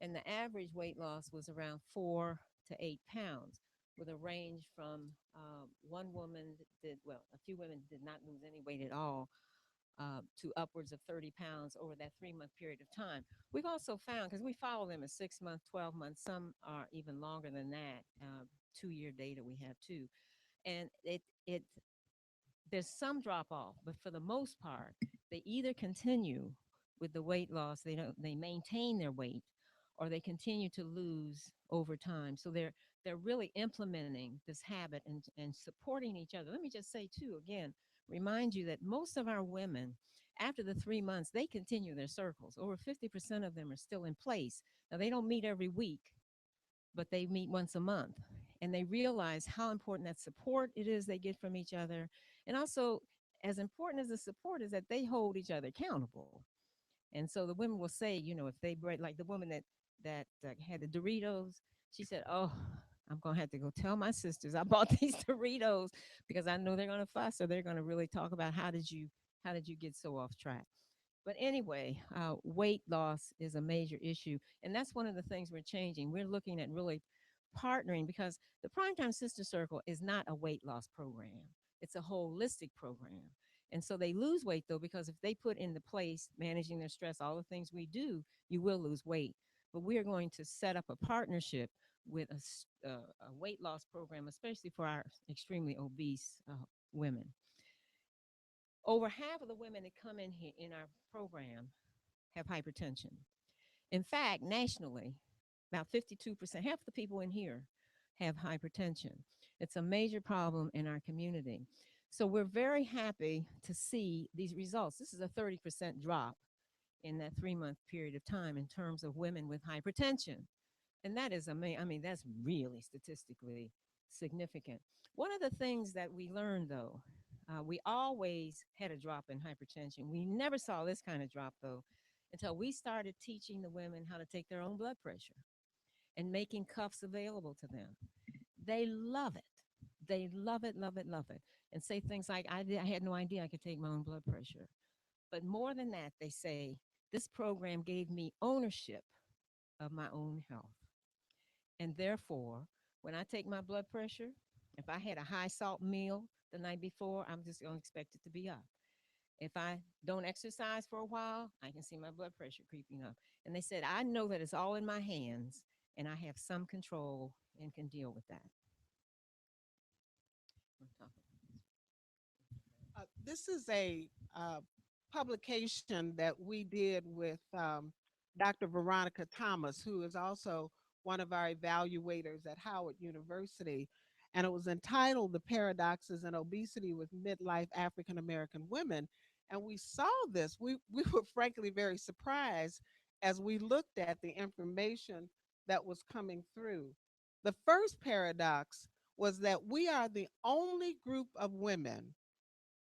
and the average weight loss was around 4 to 8 pounds, with a range from one woman did, well, a few women did not lose any weight at all, to upwards of 30 pounds over that 3 month period of time. We've also found, because we follow them at 6 months, 12 months, some are even longer than that, 2 year data we have too. And it there's some drop off, but for the most part, they either continue with the weight loss, they maintain their weight, or they continue to lose over time. So they're really implementing this habit and supporting each other. Let me just say too, again, remind you that most of our women, after the 3 months, they continue their circles. Over 50% of them are still in place. Now they don't meet every week, but they meet once a month, and they realize how important that support it is they get from each other. And also, as important as the support is, that they hold each other accountable. And so the women will say, if they break, like the woman that had the Doritos, she said, "Oh, I'm gonna have to go tell my sisters I bought these Doritos because I know they're gonna fuss, or they're gonna really talk about how did you get so off track." But anyway, weight loss is a major issue. And that's one of the things we're changing. We're looking at really partnering because the Primetime Sister Circle is not a weight loss program, it's a holistic program. And so they lose weight though, because if they put into place managing their stress, all the things we do, you will lose weight. But we are going to set up a partnership with a weight loss program, especially for our extremely obese women. Over half of the women that come in here in our program have hypertension. In fact, nationally, about 52%, half the people in here have hypertension. It's a major problem in our community. So we're very happy to see these results. This is a 30% drop in that 3 month period of time in terms of women with hypertension. And that is amazing. I mean, that's really statistically significant. One of the things that we learned, though, we always had a drop in hypertension. We never saw this kind of drop, though, until we started teaching the women how to take their own blood pressure and making cuffs available to them. They love it. They love it, love it, love it. And say things like, I had no idea I could take my own blood pressure. But more than that, they say, this program gave me ownership of my own health. And therefore, when I take my blood pressure, if I had a high salt meal the night before, I'm just going to expect it to be up. If I don't exercise for a while, I can see my blood pressure creeping up. And they said, I know that it's all in my hands and I have some control and can deal with that. This is a publication that we did with Dr. Veronica Thomas, who is also one of our evaluators at Howard University. And it was entitled The Paradoxes in Obesity with Midlife African American Women. And we saw this. We were frankly very surprised as we looked at the information that was coming through. The first paradox was that we are the only group of women,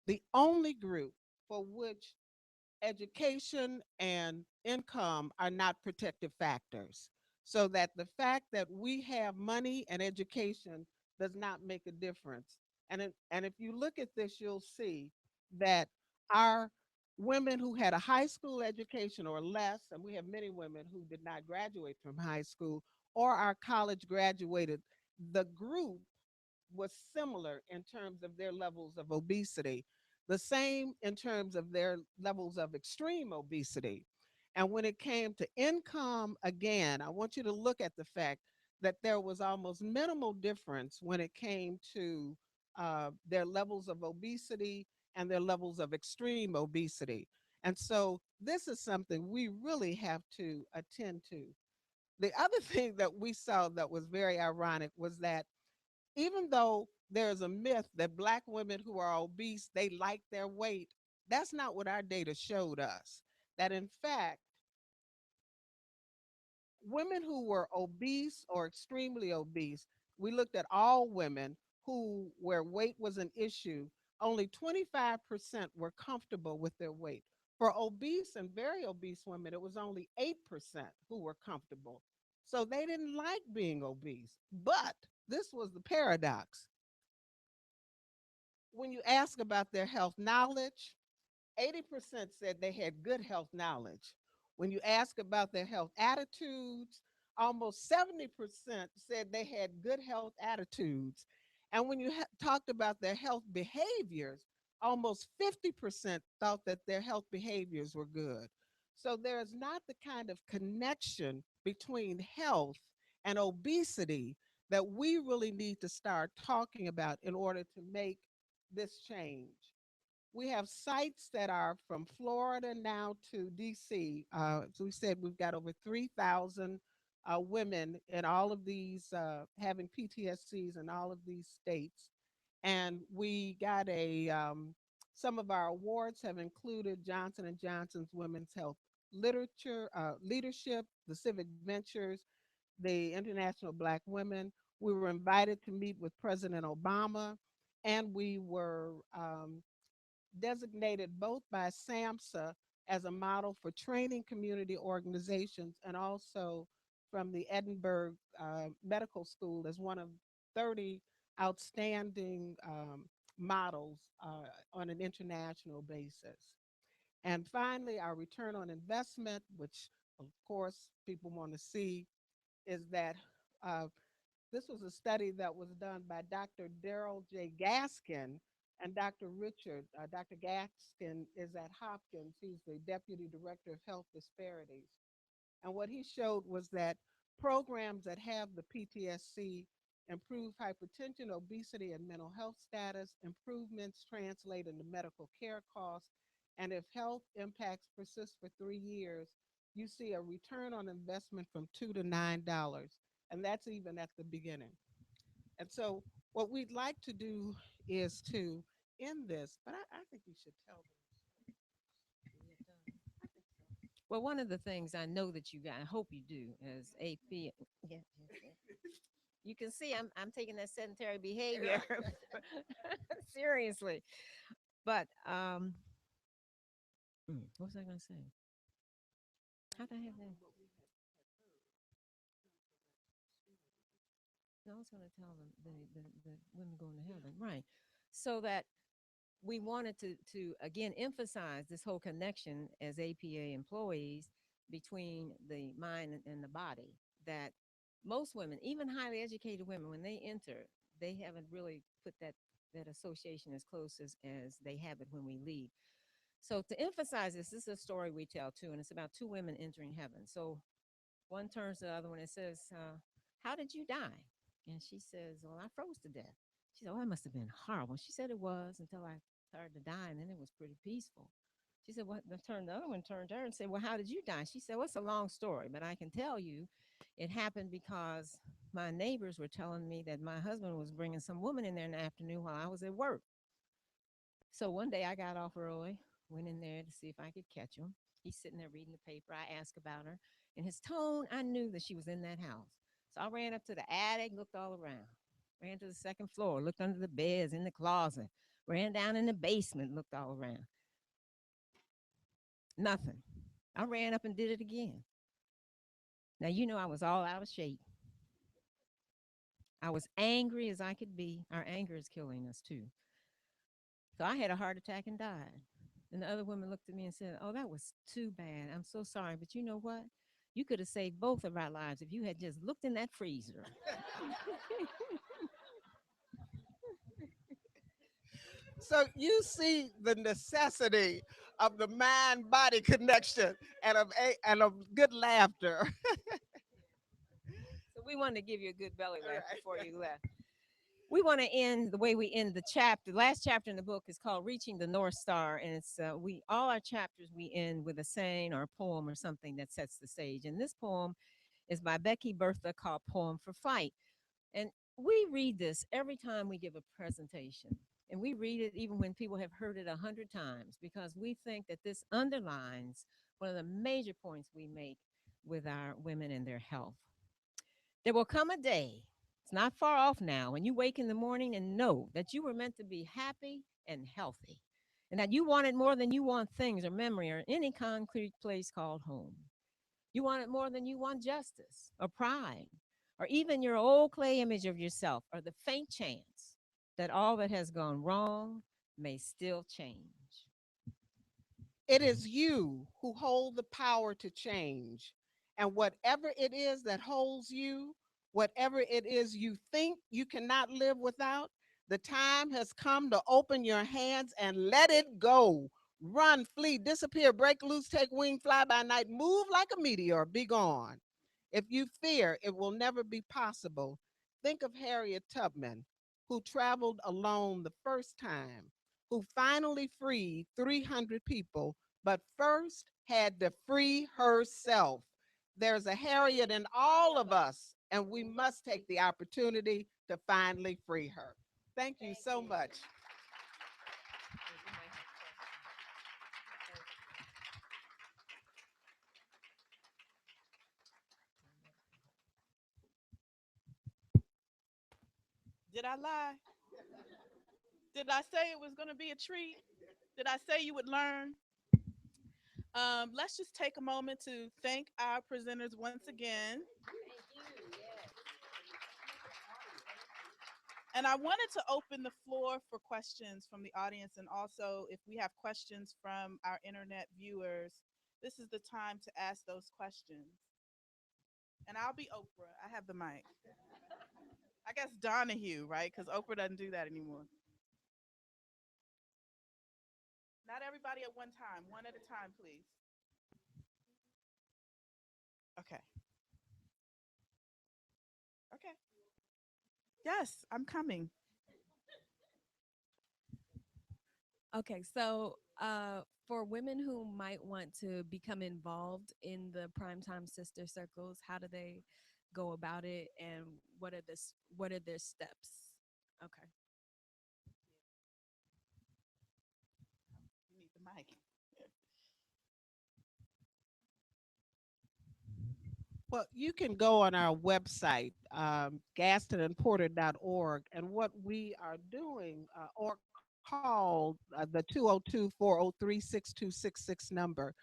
the only group for which education and income are not protective factors. So that the fact that we have money and education does not make a difference. And if you look at this, you'll see that our women who had a high school education or less, and we have many women who did not graduate from high school or are college graduated, the group was similar in terms of their levels of obesity, the same in terms of their levels of extreme obesity. And when it came to income, again, I want you to look at the fact that there was almost minimal difference when it came to their levels of obesity and their levels of extreme obesity. And so this is something we really have to attend to. The other thing that we saw that was very ironic was that even though there's a myth that Black women who are obese, they like their weight, that's not what our data showed us. That in fact, women who were obese or extremely obese, we looked at all women who where weight was an issue, only 25% were comfortable with their weight. For obese and very obese women, it was only 8% who were comfortable. So they didn't like being obese. But this was the paradox. When you ask about their health knowledge, 80% said they had good health knowledge. When you ask about their health attitudes, almost 70% said they had good health attitudes. And when you talked about their health behaviors, almost 50% thought that their health behaviors were good. So there is not the kind of connection between health and obesity that we really need to start talking about in order to make this change. We have sites that are from Florida now to DC. So we said we've got over 3,000 women in all of these having PTSCs in all of these states. And we got some of our awards have included Johnson and Johnson's Women's Health Literature, Leadership, the Civic Ventures, the International Black Women. We were invited to meet with President Obama, and we were designated both by SAMHSA as a model for training community organizations and also from the Edinburgh Medical School as one of 30 outstanding models on an international basis. And finally, our return on investment, which of course people want to see, is that uh, this was a study that was done by Dr. Daryl J. Gaskin and Dr. Richard. Dr. Gaskin is at Hopkins. He's the Deputy Director of Health Disparities. And what he showed was that programs that have the PTSD improve hypertension, obesity, and mental health status. Improvements translate into medical care costs. And if health impacts persist for 3 years, you see a return on investment from $2 to $9. And that's even at the beginning. And so, what we'd like to do is to end this, but I think we should tell them. Well, one of the things I know that you got, I hope you do, as AP. Yeah, you can see I'm taking that sedentary behavior seriously. But what was I going to say? How did I have that? No, I was going to tell them the women going to heaven, right? So that we wanted to again emphasize this whole connection as APA employees between the mind and the body. That most women, even highly educated women, when they enter, they haven't really put that association as close as they have it when we leave. So to emphasize this, this is a story we tell too, and it's about two women entering heaven. So one turns to the other one and says, "How did you die?" And she says, "Well, I froze to death." She said, "Oh, that must have been horrible." She said it was until I started to die, and then it was pretty peaceful. She said, "What?" The other one turned to her and said, "Well, how did you die?" She said, "Well, it's a long story, but I can tell you it happened because my neighbors were telling me that my husband was bringing some woman in there in the afternoon while I was at work. So one day I got off early, went in there to see if I could catch him. He's sitting there reading the paper. I asked about her. In his tone, I knew that she was in that house. So I ran up to the attic, looked all around. Ran to the second floor, looked under the beds, in the closet. Ran down in the basement, looked all around. Nothing. I ran up and did it again. Now, you know, I was all out of shape. I was angry as I could be. Our anger is killing us too. So I had a heart attack and died. And the other woman looked at me and said, "Oh, that was too bad. I'm so sorry. But you know what? You could have saved both of our lives if you had just looked in that freezer." So you see the necessity of the mind body connection and of good laughter. So we wanted to give you a good belly laugh Right. before you left. We want to end the way we end the chapter. The last chapter in the book is called "Reaching the North Star," and it's we all our chapters we end with a saying or a poem or something that sets the stage. And this poem is by Becky Bertha called "Poem for Fight." And we read this every time we give a presentation. And we read it even when people have heard it 100 times because we think that this underlines one of the major points we make with our women and their health. There will come a day, it's not far off now, when you wake in the morning and know that you were meant to be happy and healthy, and that you want it more than you want things or memory or any concrete place called home. You want it more than you want justice or pride or even your old clay image of yourself or the faint chance that all that has gone wrong may still change. It is you who hold the power to change. And whatever it is that holds you, whatever it is you think you cannot live without, the time has come to open your hands and let it go. Run, flee, disappear, break loose, take wing, fly by night, move like a meteor, be gone. If you fear it will never be possible, think of Harriet Tubman, who traveled alone the first time, who finally freed 300 people, but first had to free herself. There's a Harriet in all of us, and we must take the opportunity to finally free her. Thank you so much. Did I lie? Did I say it was going to be a treat? Did I say you would learn? Let's just take a moment to thank our presenters once again. And I wanted to open the floor for questions from the audience, and also if we have questions from our internet viewers, this is the time to ask those questions. And I'll be Oprah. I have the mic. I guess Donahue, right? Because Oprah doesn't do that anymore. Not everybody at one time. One at a time, please. Okay. Okay. Yes, I'm coming. Okay, so for women who might want to become involved in the Primetime Sister Circles, how do they go about it, and what are their steps? Okay. You need the mic. Well, you can go on our website, gastonandporter.org, and what we are doing, or call the 202-403-6266 number.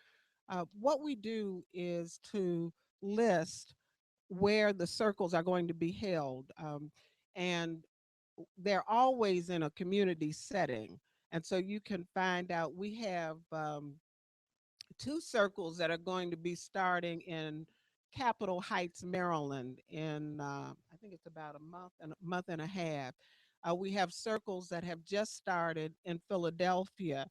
What we do is to list where the circles are going to be held. And they're always in a community setting. And so you can find out we have two circles that are going to be starting in Capitol Heights, Maryland, in I think it's about a month and a half. We have circles that have just started in Philadelphia,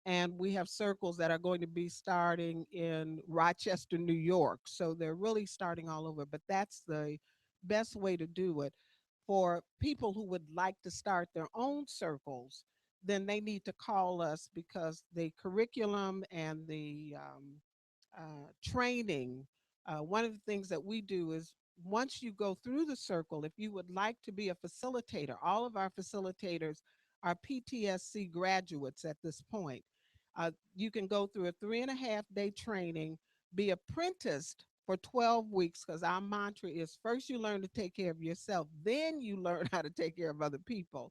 and we have circles that are going to be starting in Rochester, New York. So they're really starting all over, but that's the best way to do it. For people who would like to start their own circles, then they need to call us, because the curriculum and the training, one of the things that we do is, once you go through the circle, if you would like to be a facilitator, all of our facilitators are PTSC graduates at this point. You can go through a 3.5 day training, be apprenticed for 12 weeks, because our mantra is, first you learn to take care of yourself, then you learn how to take care of other people.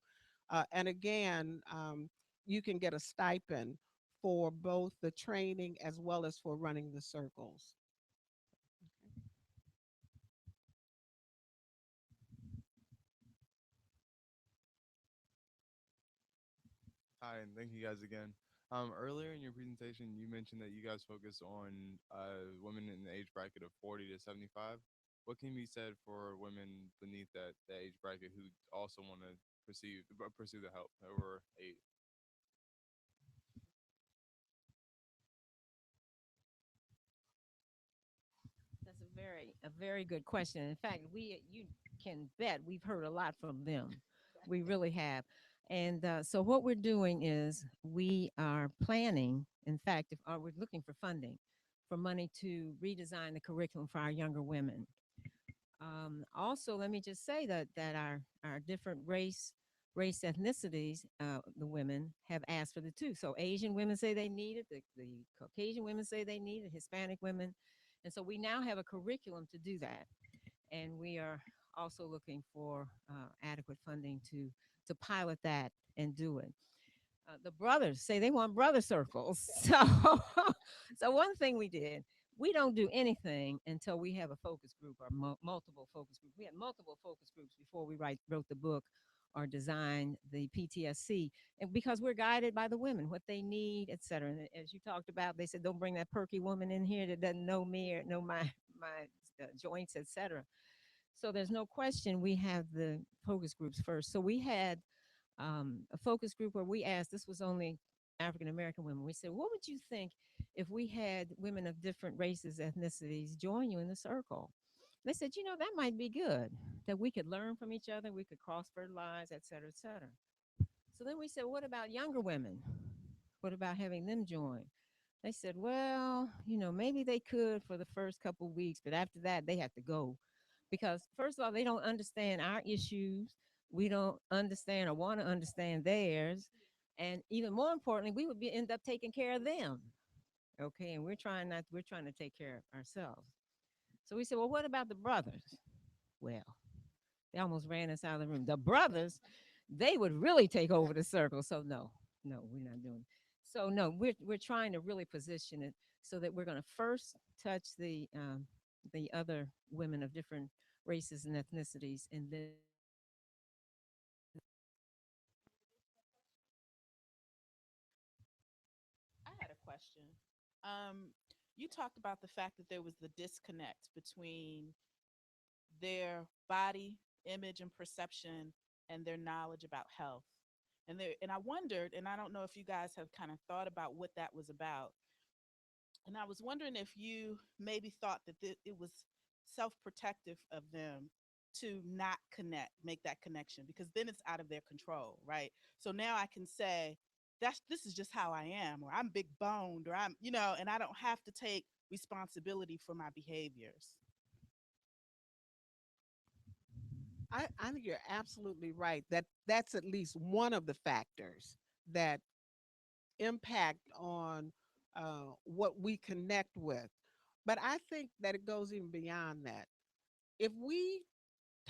And again, you can get a stipend for both the training as well as for running the circles. Hi, and thank you guys again. Earlier in your presentation, you mentioned that you guys focus on women in the age bracket of 40 to 75. What can be said for women beneath that age bracket who also want to pursue the help over eight? That's a very good question. In fact, you can bet we've heard a lot from them. We really have. And so what we're doing is we are planning. In fact, if we're looking for funding, for money to redesign the curriculum for our younger women. Also, let me just say that our different race ethnicities, the women have asked for the two. So Asian women say they need it, the Caucasian women say they need it, Hispanic women, and so we now have a curriculum to do that, and we are also looking for adequate funding to pilot that and do it. The brothers say they want brother circles. So one thing we did, we don't do anything until we have a focus group or multiple focus groups. We had multiple focus groups before we wrote the book or designed the PTSC, and because we're guided by the women, what they need, et cetera. And as you talked about, they said, don't bring that perky woman in here that doesn't know me or know my joints, et cetera. So there's no question we have the focus groups first. So we had a focus group where we asked, this was only African American women. We said, what would you think if we had women of different races, ethnicities join you in the circle? They said, that might be good, that we could learn from each other, we could cross fertilize, et cetera, et cetera. So then we said, what about younger women? What about having them join? They said, well, maybe they could for the first couple of weeks, but after that, they have to go. Because, first of all, they don't understand our issues. We don't understand or want to understand theirs. And even more importantly, we would end up taking care of them. Okay. And we're trying to take care of ourselves. So we said, well, what about the brothers? Well, they almost ran us out of the room. The brothers, they would really take over the circle. So no, we're not doing it. So no, we're trying to really position it so that we're going to first touch the other women of different races and ethnicities, and then Um, you talked about the fact that there was the disconnect between their body image and perception and their knowledge about health. And I wondered, and I don't know if you guys have kind of thought about what that was about. And I was wondering if you maybe thought that it was self-protective of them to not make that connection, because then it's out of their control, right? So now I can say, this is just how I am, or I'm big boned, or and I don't have to take responsibility for my behaviors. I think you're absolutely right that that's at least one of the factors that impact on what we connect with. But I think that it goes even beyond that. If we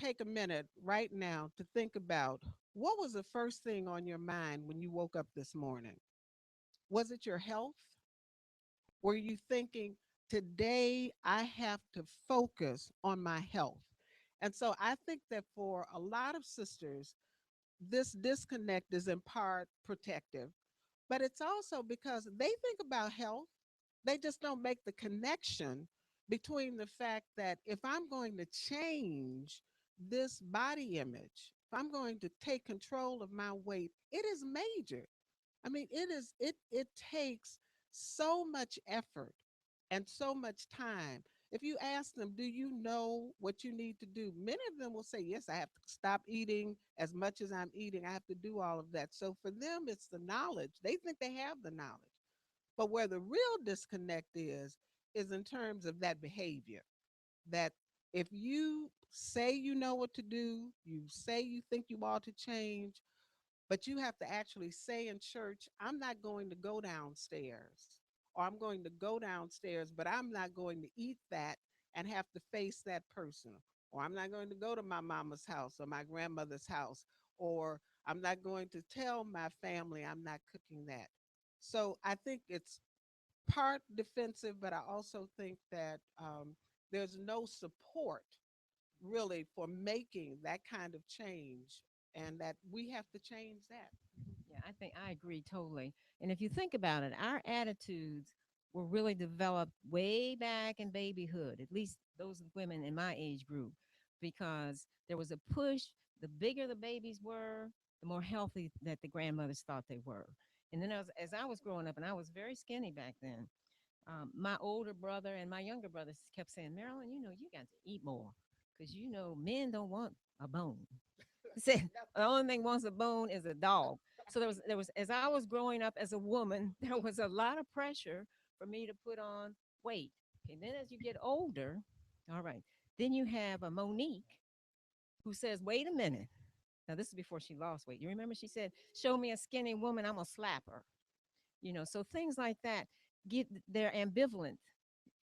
take a minute right now to think about what was the first thing on your mind when you woke up this morning? Was it your health? Were you thinking, today I have to focus on my health? And so I think that for a lot of sisters, this disconnect is in part protective, but it's also because they think about health. They just don't make the connection between the fact that if I'm going to change this body image, if I'm going to take control of my weight, it is major. I mean, it takes so much effort and so much time. If you ask them, do you know what you need to do? Many of them will say, yes, I have to stop eating as much as I'm eating. I have to do all of that. So for them, it's the knowledge. They think they have the knowledge. But where the real disconnect is in terms of that behavior. That if you say you know what to do, you say you think you ought to change, but you have to actually say in church, I'm not going to go downstairs, or I'm going to go downstairs, but I'm not going to eat that and have to face that person, or I'm not going to go to my mama's house or my grandmother's house, or I'm not going to tell my family I'm not cooking that. So I think it's part defensive, but I also think that there's no support really for making that kind of change, and that we have to change that. Yeah, I think I agree totally. And if you think about it, our attitudes were really developed way back in babyhood, at least those women in my age group, because there was a push. The bigger the babies were, the more healthy that the grandmothers thought they were. And then as I was growing up, and I was very skinny back then, my older brother and my younger brother kept saying, Marilyn, you got to eat more because, men don't want a bone. Said the only thing wants a bone is a dog. So there was as I was growing up as a woman, there was a lot of pressure for me to put on weight. Okay, then as you get older, all right, then you have a Monique who says, "Wait a minute." Now this is before she lost weight. You remember she said, "Show me a skinny woman, I'm gonna slap her." So things like that get they're ambivalent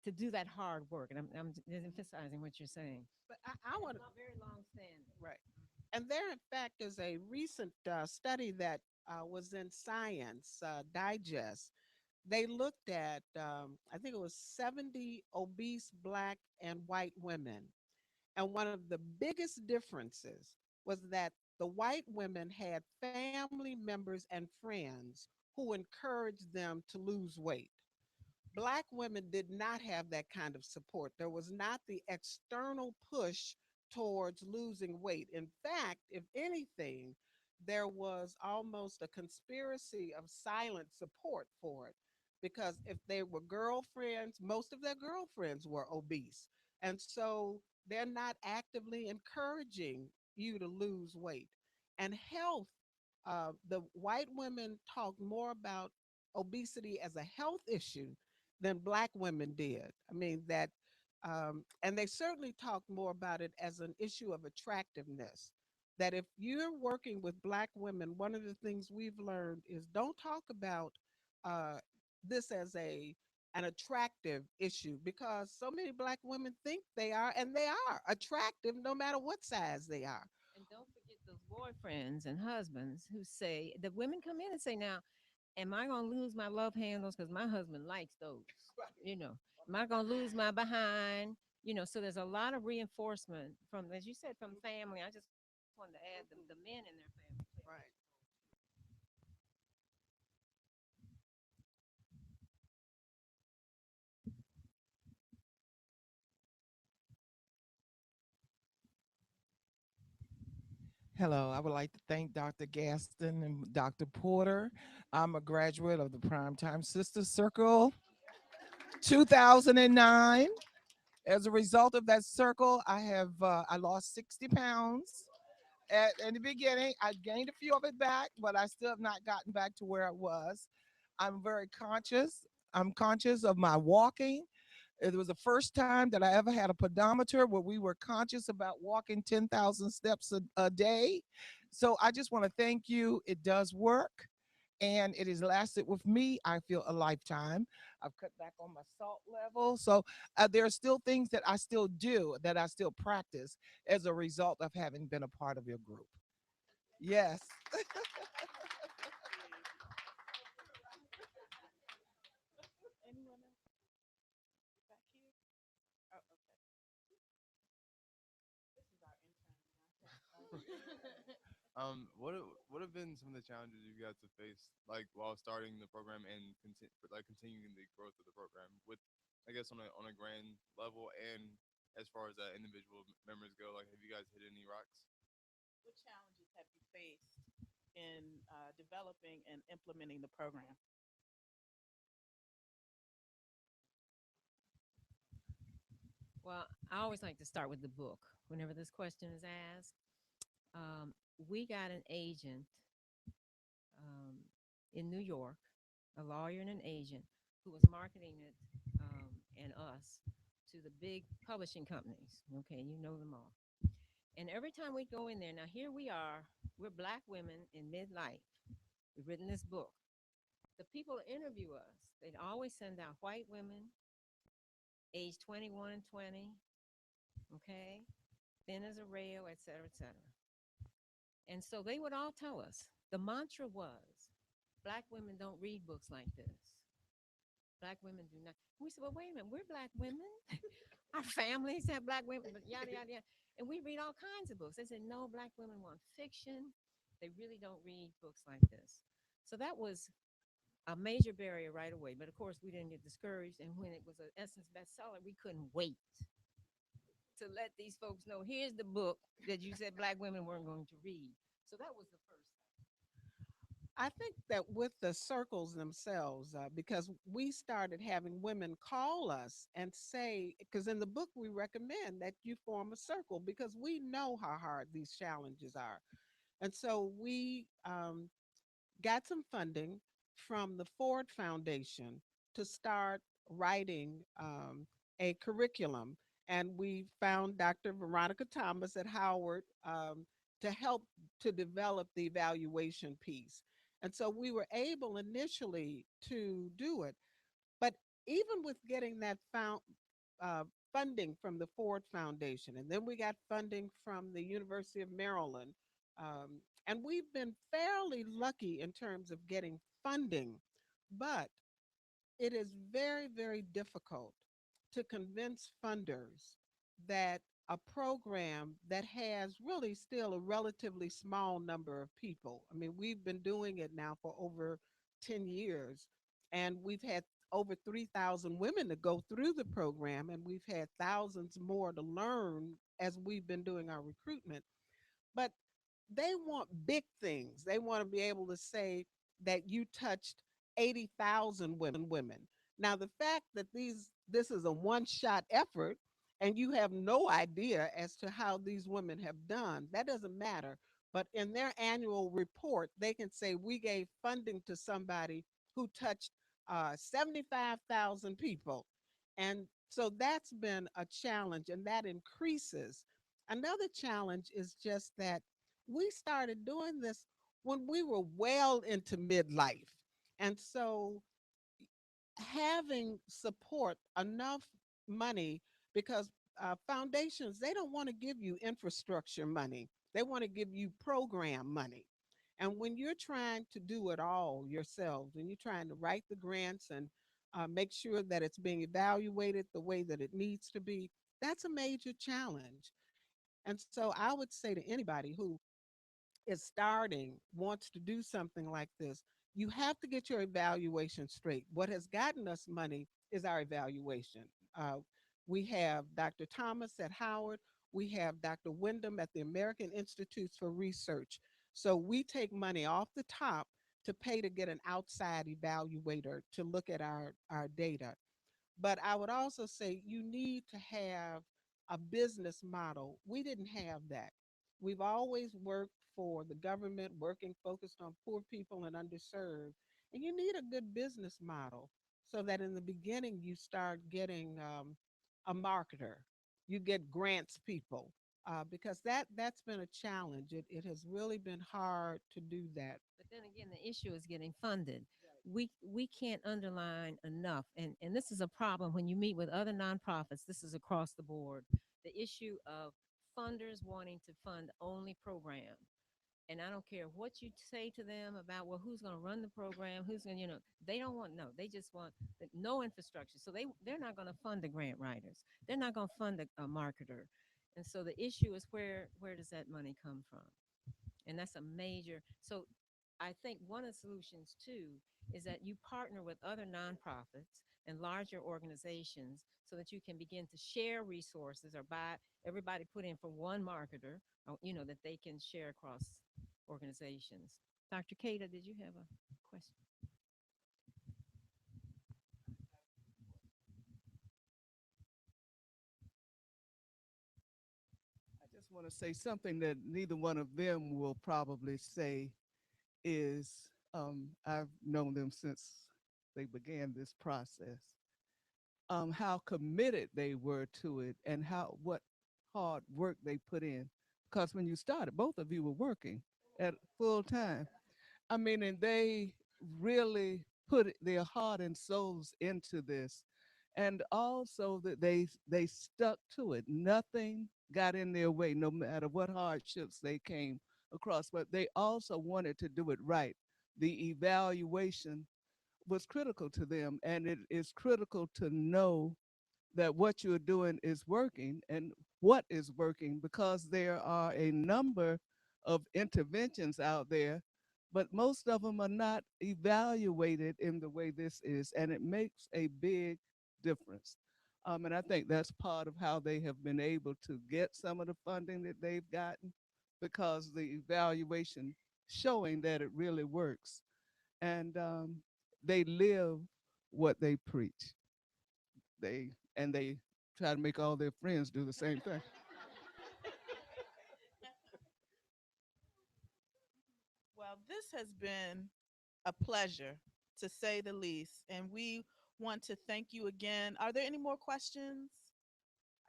to do that hard work, and I'm emphasizing what you're saying. But I want to, Not very long standing. right. And there, in fact, is a recent study that was in Science Digest. They looked at, I think it was 70 obese Black and white women. And one of the biggest differences was that the white women had family members and friends who encouraged them to lose weight. Black women did not have that kind of support. There was not the external push towards losing weight. In fact, if anything, there was almost a conspiracy of silent support for it, because if they were girlfriends, most of their girlfriends were obese. And so they're not actively encouraging you to lose weight. And health, the white women talk more about obesity as a health issue than Black women did. I mean, and they certainly talked more about it as an issue of attractiveness. That if you're working with Black women, one of the things we've learned is don't talk about uh, this as an attractive issue, because so many Black women think they are, and they are attractive no matter what size they are. And don't forget those boyfriends and husbands who say, the women come in and say, now, am I going to lose my love handles? Because my husband likes those. You know, am I going to lose my behind? So there's a lot of reinforcement from, as you said, from family. I just wanted to add the men in their family. Right. Hello, I would like to thank Dr. Gaston and Dr. Porter. I'm a graduate of the Primetime Sisters Circle 2009. As a result of that circle, I lost 60 pounds. In the beginning, I gained a few of it back, but I still have not gotten back to where I was. I'm very conscious. I'm conscious of my walking. It was the first time that I ever had a pedometer where we were conscious about walking 10,000 steps a day. So I just want to thank you. It does work and it has lasted with me, I feel, a lifetime. I've cut back on my salt level. So there are still things that I still do, that I still practice as a result of having been a part of your group. Yes. Anyone else back here? Oh, okay. This is our intern. What have been some of the challenges you guys have faced, like while starting the program and continuing the growth of the program with, I guess, on a grand level and as far as individual members go, like have you guys hit any rocks? What challenges have you faced in developing and implementing the program? Well, I always like to start with the book whenever this question is asked. Um, we got an agent um, in New York, a lawyer and an agent, who was marketing it and us to the big publishing companies. Okay, you know them all. And every time we go in there, now here we are, we're black women in midlife. We've written this book. The people that interview us, they'd always send out white women, age 21 and 20, okay, thin as a rail, et cetera, et cetera. And so they would all tell us the mantra was black women don't read books like this. Black women do not. We said, well, wait a minute, we're black women. Our families have black women, but yada, yada, yada. And we read all kinds of books. They said, no, black women want fiction. They really don't read books like this. So that was a major barrier right away. But of course, we didn't get discouraged. And when it was an Essence bestseller, we couldn't wait to let these folks know here's the book that you said black women weren't going to read. So that was the first thing. I think that with the circles themselves, because we started having women call us and say, because in the book we recommend that you form a circle because we know how hard these challenges are. And so we got some funding from the Ford Foundation to start writing a curriculum. And we found Dr. Veronica Thomas at Howard to help to develop the evaluation piece. And so we were able initially to do it. But even with getting that uh, funding from the Ford Foundation, and then we got funding from the University of Maryland, and we've been fairly lucky in terms of getting funding, but it is very, very difficult to convince funders that a program that has really still a relatively small number of people. I mean, we've been doing it now for over 10 years, and we've had over 3,000 women to go through the program, and we've had thousands more to learn as we've been doing our recruitment. But they want big things. They want to be able to say that you touched 80,000 women. Now, the fact that this is a one-shot effort and you have no idea as to how these women have done, that doesn't matter. But in their annual report, they can say we gave funding to somebody who touched 75,000 people. And so that's been a challenge, and that increases. Another challenge is just that we started doing this when we were well into midlife. And so having support, enough money, because foundations, they don't want to give you infrastructure money, they want to give you program money. And when you're trying to do it all yourselves, and you're trying to write the grants and make sure that it's being evaluated the way that it needs to be, that's a major challenge. And so I would say to anybody who is starting, wants to do something like this, you have to get your evaluation straight. What has gotten us money is our evaluation. Uh, we have Dr. Thomas at Howard. We have Dr. Wyndham at the American Institutes for Research. So we take money off the top to pay to get an outside evaluator to look at our data. But I would also say you need to have a business model. We didn't have that. We've always worked for the government, working focused on poor people and underserved. And you need a good business model so that in the beginning you start getting a marketer, you get grants people, because that's been a challenge. It has really been hard to do that. But then again, the issue is getting funded. We can't underline enough, and this is a problem when you meet with other nonprofits. This is across the board. The issue of funders wanting to fund only program. And I don't care what you say to them about, well, who's going to run the program, who's going to, they don't want, no, they just want no infrastructure. So they're not going to fund the grant writers. They're not going to fund a marketer. And so the issue is where does that money come from? And that's a major. So I think one of the solutions too is that you partner with other nonprofits and larger organizations so that you can begin to share resources or buy everybody put in for one marketer, or, that they can share across organizations. Dr. Kada, did you have a question? I just want to say something that neither one of them will probably say is I've known them since they began this process. How committed they were to it and what hard work they put in. Because when you started, both of you were working at full time. I mean, and they really put their heart and souls into this, and also that they stuck to it. Nothing got in their way, no matter what hardships they came across. But they also wanted to do it right. The evaluation was critical to them, and it is critical to know that what you're doing is working and what is working, because there are a number of interventions out there, but most of them are not evaluated in the way this is, and it makes a big difference. And I think that's part of how they have been able to get some of the funding that they've gotten, because the evaluation showing that it really works. And they live what they preach. They try to make all their friends do the same thing. Well, this has been a pleasure, to say the least. And we want to thank you again. Are there any more questions?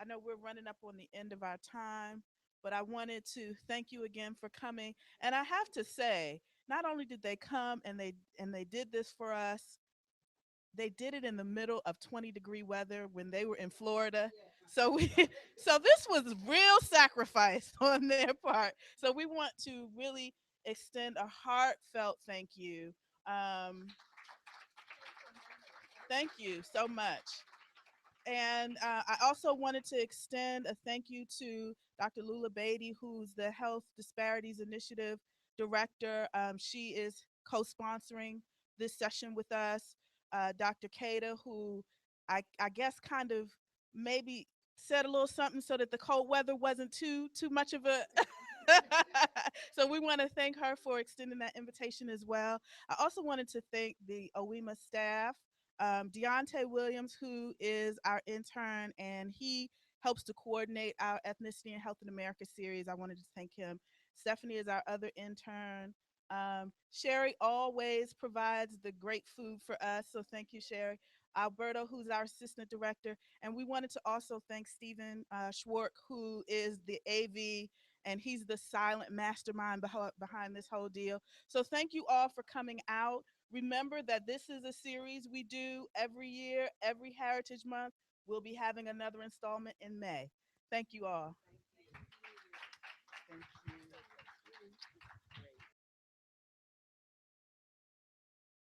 I know we're running up on the end of our time, but I wanted to thank you again for coming. And I have to say, not only did they come and they did this for us, they did it in the middle of 20-degree weather when they were in Florida. So we so this was real sacrifice on their part. So we want to really extend a heartfelt thank you. Um, Thank you so much. And I also wanted to extend a thank you to Dr. Lula Beatty, who's the Health Disparities Initiative Director. She is co sponsoring this session with us. Dr. Kada, who I guess kind of maybe said a little something so that the cold weather wasn't too much of a. So we want to thank her for extending that invitation as well. I also wanted to thank the OEMA staff, Deontay Williams, who is our intern, and he helps to coordinate our Ethnicity and Health in America series. I wanted to thank him. Stephanie is our other intern. Sherry always provides the great food for us, so thank you, Sherry. Alberto, who's our assistant director, and we wanted to also thank Stephen Schwartz, who is the AV, and he's the silent mastermind behind this whole deal. So thank you all for coming out. Remember that this is a series we do every year, every Heritage Month. We'll be having another installment in May. Thank you all.